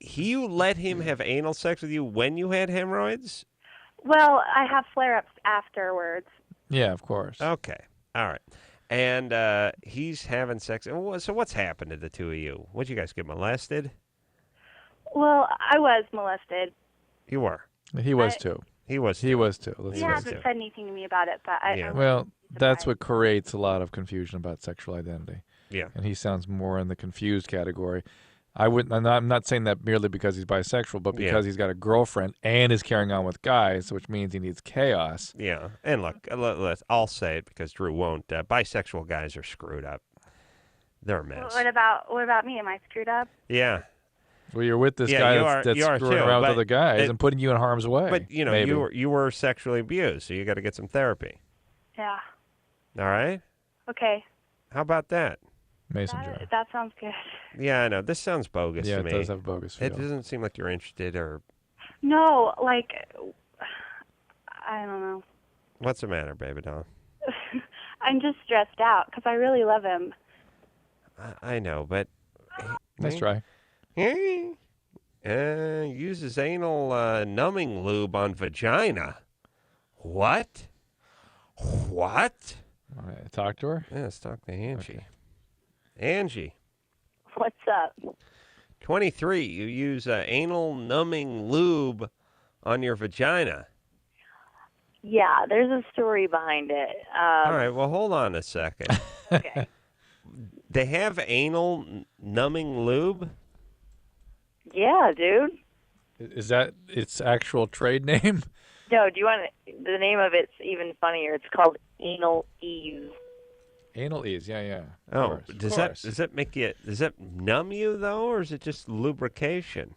You let him have anal sex with you when you had hemorrhoids? Well, I have flare-ups afterwards. Yeah, of course. Okay. All right. And he's having sex. So what's happened to the two of you? What, you guys get molested? Well, I was molested. You were. He was too. He was. He was too. Let's He say. hasn't said anything to me about it, but I Well, that's what creates a lot of confusion about sexual identity. Yeah. And he sounds more in the confused category. I'm not saying that merely because he's bisexual, but because he's got a girlfriend and is carrying on with guys, which means he needs chaos. Yeah. And look, I'll say it because Drew won't. Bisexual guys are screwed up. They're a mess. What about me? Am I screwed up? Yeah. Well, you're with this Yeah, guy you that's are screwing too, around with but other guys and putting you in harm's way. But maybe. you were sexually abused, so you got to get some therapy. Yeah. All right. Okay. How about that? Mason jar. That sounds good. Yeah, I know. This sounds bogus Yeah, to it me. does have a bogus feel. It doesn't seem like you're interested, or No, like, I don't know. what's the matter, baby doll? I'm just stressed out because I really love him. I know, but Nice try. Uses anal numbing lube on vagina. What? What? All right, talk to her. Yeah, let's talk to Angie. Angie, What's up? 23. You use anal numbing lube on your vagina. Yeah, there's a story behind it. All right, well, hold on a second. Okay. They have anal numbing lube? Yeah, dude. Is that its actual trade name? No, do you want the name of it's even funnier? It's called anal ease. Anal ease, yeah. Oh, does that numb you though, or is it just lubrication?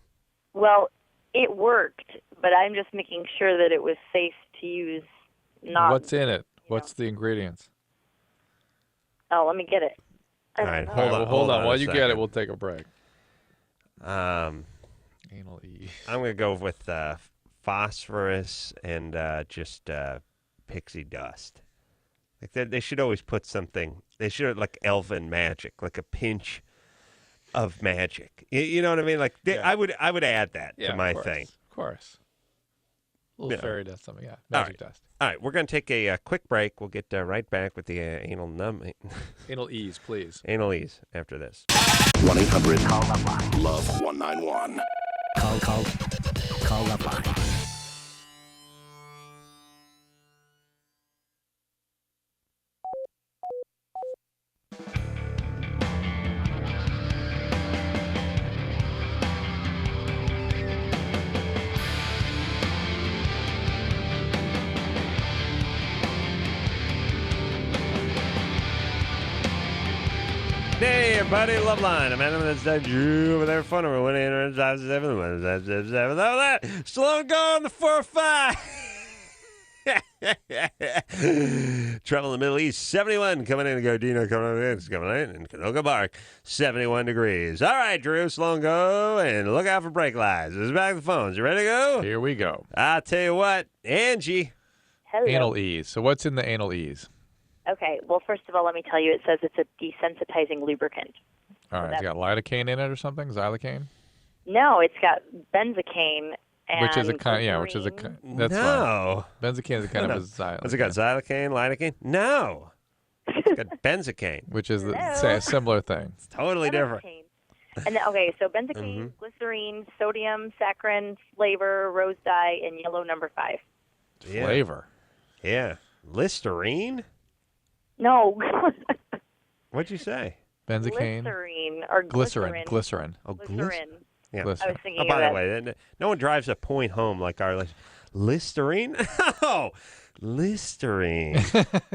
Well, it worked, but I'm just making sure that it was safe to use. Not. What's in it? What's the ingredients? Oh, let me get it. All right, hold on. While you get it, second. we'll take a break. Anal ease. I'm gonna go with phosphorus and just pixie dust. Like they should always put something. They should like elven magic, like a pinch of magic. You know what I mean? Like I would add that to my thing. Of course. A little fairy dust, something. Yeah, All magic right. dust. All right, we're gonna take a quick break. We'll get right back with the anal numbing. Anal ease, please. Anal ease after this. 1-800-LOVE-191. Call LoveLine. Hey, everybody, LoveLine. I'm Adam. That's that Drew over there. Phone number 1-800-577-1777. Slow go on the 4-5. Travel in the Middle East, 71. Coming in to Gardena, coming in. It's coming in Canoga Park, 71 degrees. All right, Drew, slow and go, and look out for brake lights. Let's back the phones. You ready to go? Here we go. I'll tell you what, Angie. Hello. Anal ease. So what's in the anal ease? Okay, well, first of all, let me tell you, it says it's a desensitizing lubricant. All right, it's got lidocaine in it or something? Xylocaine? No, it's got benzocaine and Which is a kind, that's No. fine. Benzocaine is a kind of a xylocaine. Has it got xylocaine, lidocaine? No. It's got benzocaine. Which is a similar thing. It's totally different. And then, so benzocaine, glycerine, sodium, saccharin, flavor, rose dye, and yellow number 5. Yeah. Flavor. Yeah. Listerine? No. What'd you say? Benzocaine. Glycerine or glycerin. Glycerin. Oh, Glycerin. Yeah. I was thinking Oh, by of the way, no one drives a point home like our Listerine. Oh, Listerine.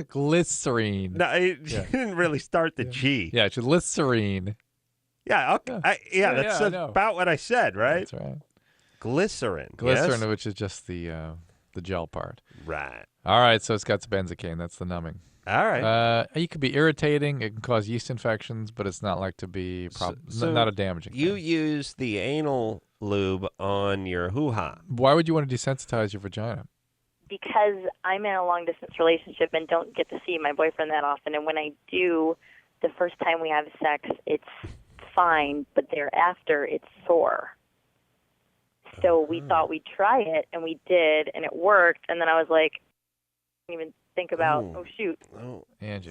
Glycerine. No, you didn't really start the G. Yeah, it's Listerine. Yeah, okay. That's about what I said, right? That's right. Glycerin. Glycerin, yes? which is just the gel part. Right. All right, so it's got some benzocaine. That's the numbing. All right. It could be irritating. It can cause yeast infections, but it's not like to be not a damaging You thing. use the anal lube on your hoo-ha. Why would you want to desensitize your vagina? Because I'm in a long-distance relationship and don't get to see my boyfriend that often. And when I do, the first time we have sex, it's fine, but thereafter it's sore. So we thought we'd try it, and we did, and it worked. And then I was like, I didn't even think about, shoot. Oh, Angie.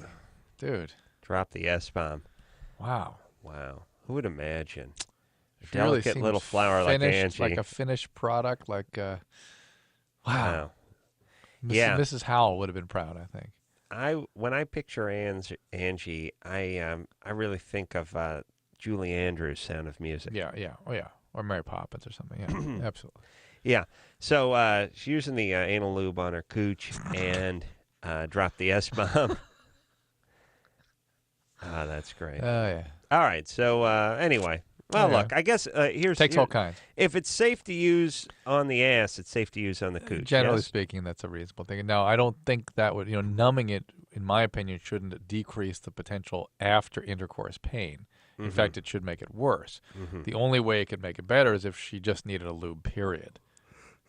Dude. Drop the S-bomb. Wow. Who would imagine? A It really delicate seems little flower like finished, Angie. like a finished product. Like, wow. Yeah. Mrs. Howell would have been proud, I think. When I picture Angie, I really think of Julie Andrews' Sound of Music. Yeah. Oh, yeah. Or Mary Poppins or something. Yeah, absolutely. Yeah. So she's using the anal lube on her cooch and dropped the S-bomb. Oh, that's great. Oh, yeah. All right. So anyway, well, look, I guess Takes all kinds. If it's safe to use on the ass, it's safe to use on the cooch. Generally yes? speaking, that's a reasonable thing. No, I don't think that would, numbing it, in my opinion, shouldn't decrease the potential after intercourse pain. In fact, it should make it worse. The only way it could make it better is if she just needed a lube, period.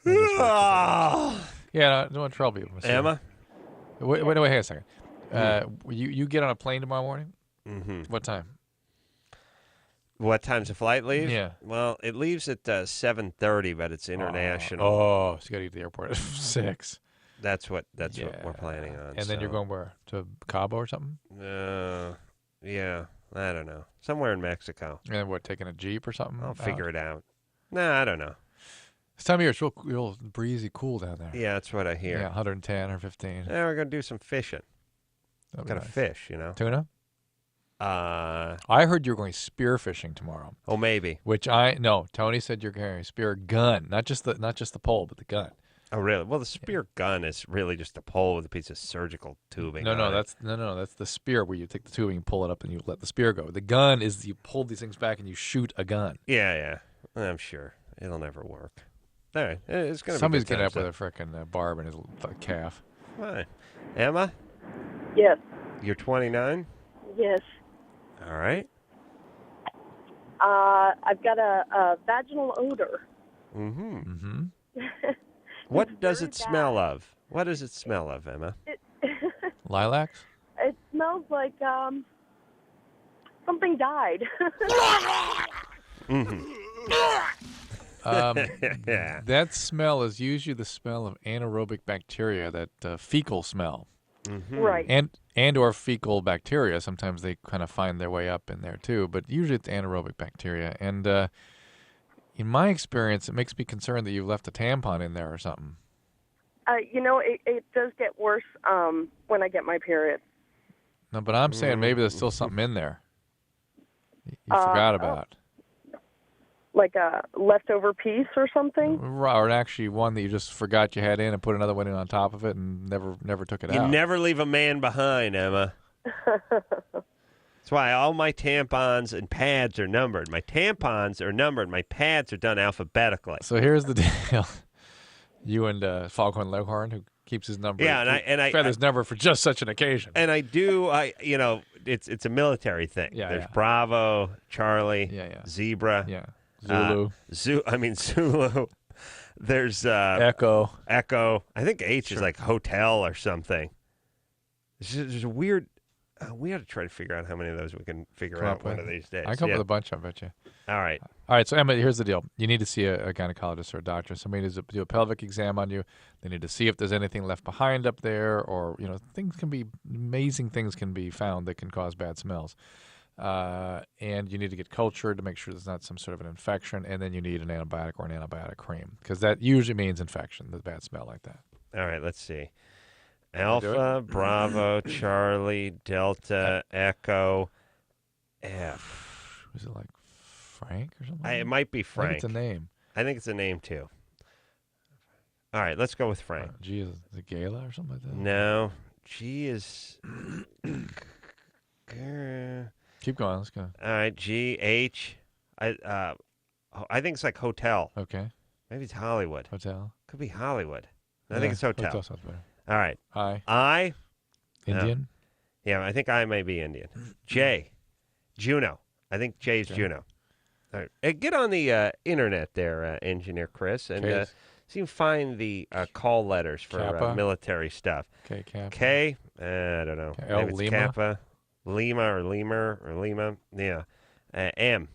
Yeah, don't want to trouble you. Emma? Wait, hang a second. You get on a plane tomorrow morning? Mm-hmm. What time? What time's the flight leave? Yeah. Well, it leaves at 7:30, but it's international. Oh, so you got to get to the airport at 6. That's what we're planning on. And then you're going where? To Cabo or something? Yeah. I don't know. Somewhere in Mexico. And what, taking a Jeep or something? I'll figure it out. No, I don't know. This time of year, it's real breezy, cool down there. Yeah, that's what I hear. Yeah, 110 or 15. Yeah, we're going to do some fishing. That'd be Got to nice. fish, you know. Tuna? I heard you're going spear fishing tomorrow. Oh, maybe. Tony said you're carrying a spear gun, not just the pole, but the gun. Oh, really? Well, the spear gun is really just a pole with a piece of surgical tubing. That's the spear where you take the tubing and pull it up and you let the spear go. The gun is you pull these things back and you shoot a gun. Yeah. I'm sure it'll never work. All right, it's gonna. Somebody's be getting up with a frickin' barb in his calf. Fine. Emma, Yes. you're 29. Yes. All right. I've got a vaginal odor. Mm-hmm. What does it smell of? What does it smell of, Emma? Lilacs? It smells like something died. That smell is usually the smell of anaerobic bacteria, that fecal smell. Mm-hmm. Right. And or fecal bacteria. Sometimes they kind of find their way up in there too, but usually it's anaerobic bacteria. And in my experience, it makes me concerned that you've left a tampon in there or something. It does get worse when I get my period. No, but I'm saying maybe there's still something in there you forgot about. Like a leftover piece or something? Or actually one that you just forgot you had in and put another one in on top of it and never took it out. You never leave a man behind, Emma. That's why all my tampons and pads are numbered. My tampons are numbered. My pads are done alphabetically. So here's the deal. You and Foghorn Leghorn, who keeps his number. Yeah, and I feathers number for just such an occasion. And I do. It's a military thing. Yeah, There's Bravo, Charlie, Zebra. Yeah. Zulu. Zulu. There's Echo. I think H is like hotel or something. There's a weird. We ought to try to figure out how many of those we can figure out one of these days. I come up with a bunch, I bet you. All right. So Emma, here's the deal. You need to see a gynecologist or a doctor. Somebody needs to do a pelvic exam on you. They need to see if there's anything left behind up there, or amazing things can be found that can cause bad smells. And you need to get cultured to make sure there's not some sort of an infection, and then you need an antibiotic or an antibiotic cream, because that usually means infection, the bad smell like that. All right, let's see. Alpha, Bravo, Charlie, Delta, Echo, F. Was it like Frank or something? It might be Frank. I think it's a name. I think it's a name, too. All right, let's go with Frank. G, is it Gala or something like that? No. G is... Keep going. Let's go. All right, G, H. I think it's like hotel. Okay. Maybe it's Hollywood. Hotel. Could be Hollywood. I think it's hotel. Hotel sounds better. All right. I. Indian? Yeah, I think I may be Indian. J. Juno. I think J's Juno. All right. Hey, get on the internet there, Engineer Chris, and see if you can find the call letters for military stuff. Okay, Kappa. K. I don't know. L, Maybe it's Lima. Kappa. Lima or Lemur or Lima. Yeah. M.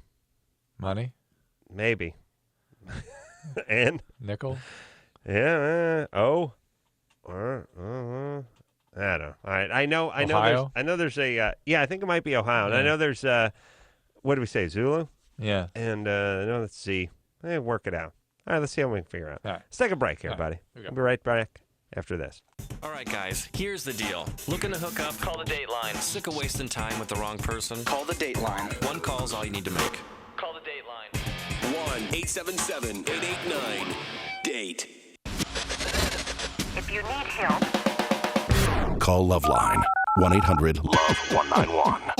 Money? Maybe. N. Nickel? Yeah. O. I don't know. All right. I know. Ohio? I know. There's a. I think it might be Ohio. And I know there's. What do we say? Zulu. Yeah. And no, let's see. Work it out. All right. Let's see how we can figure out. All right. Let's take a break here, buddy. Okay. We'll be right back after this. All right, guys, here's the deal. Looking to hook up? Call the Dateline. Sick of wasting time with the wrong person? Call the Dateline. One call's all you need to make. Call the Dateline. 1-877-889-DATE. If you need help, Call LoveLine. 1-800-LOVE-191.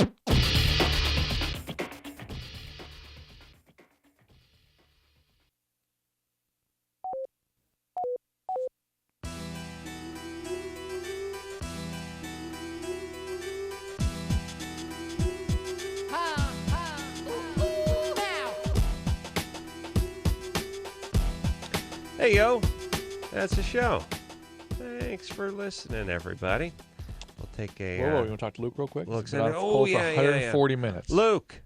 Hey, yo. That's the show. Thanks for listening, everybody. We'll take a... Whoa, you want to talk to Luke real quick? Luke's He's been in. on hold for 140 minutes. Luke.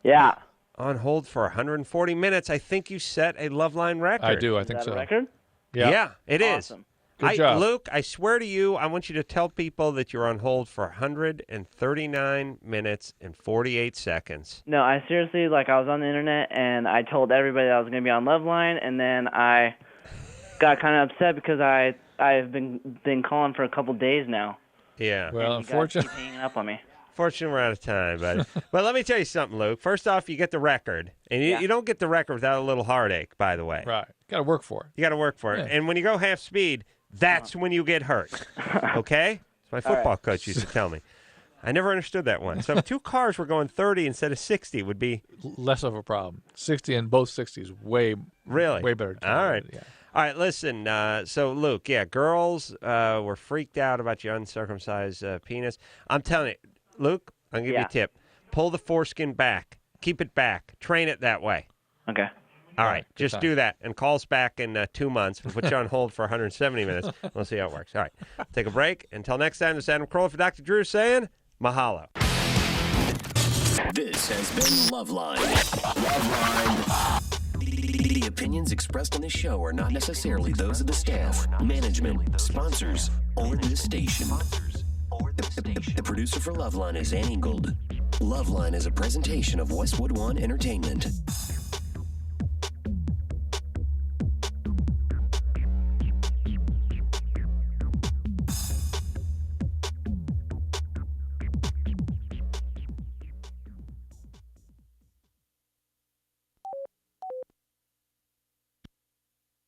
Yeah. On hold for 140 minutes. I think you set a LoveLine record. I do. I think Is that so. a record? Yeah. Yeah, it is. Awesome. Good job. Luke, I swear to you, I want you to tell people that you're on hold for 139 minutes and 48 seconds. No, I seriously, I was on the internet, and I told everybody that I was going to be on LoveLine, and then I got kind of upset because I've been calling for a couple days now. Yeah. Well, unfortunately, keep hanging up on me. Fortunately, we're out of time, buddy. But let me tell you something, Luke. First off, you get the record. And you don't get the record without a little heartache, by the way. Right. Got to work for it. You got to work for it. Yeah. And when you go half speed, that's when you get hurt. Okay? That's my football coach used to tell me. I never understood that one. So if two cars were going 30 instead of 60 would be... Less of a problem. 60 and both 60s, way better. All right. Yeah. All right, listen. So, Luke, girls were freaked out about your uncircumcised penis. I'm telling you, Luke, I'll give you a tip. Pull the foreskin back. Keep it back. Train it that way. Okay. All right. Just do that and call us back in 2 months. We'll put you on hold for 170 minutes. We'll see how it works. All right. Take a break. Until next time, this is Adam Carolla for Dr. Drew saying mahalo. This has been LoveLine. LoveLine. The opinions expressed on this show are not necessarily those of the staff, management, sponsors, or this station. The producer for LoveLine is Annie Gould. LoveLine is a presentation of Westwood One Entertainment.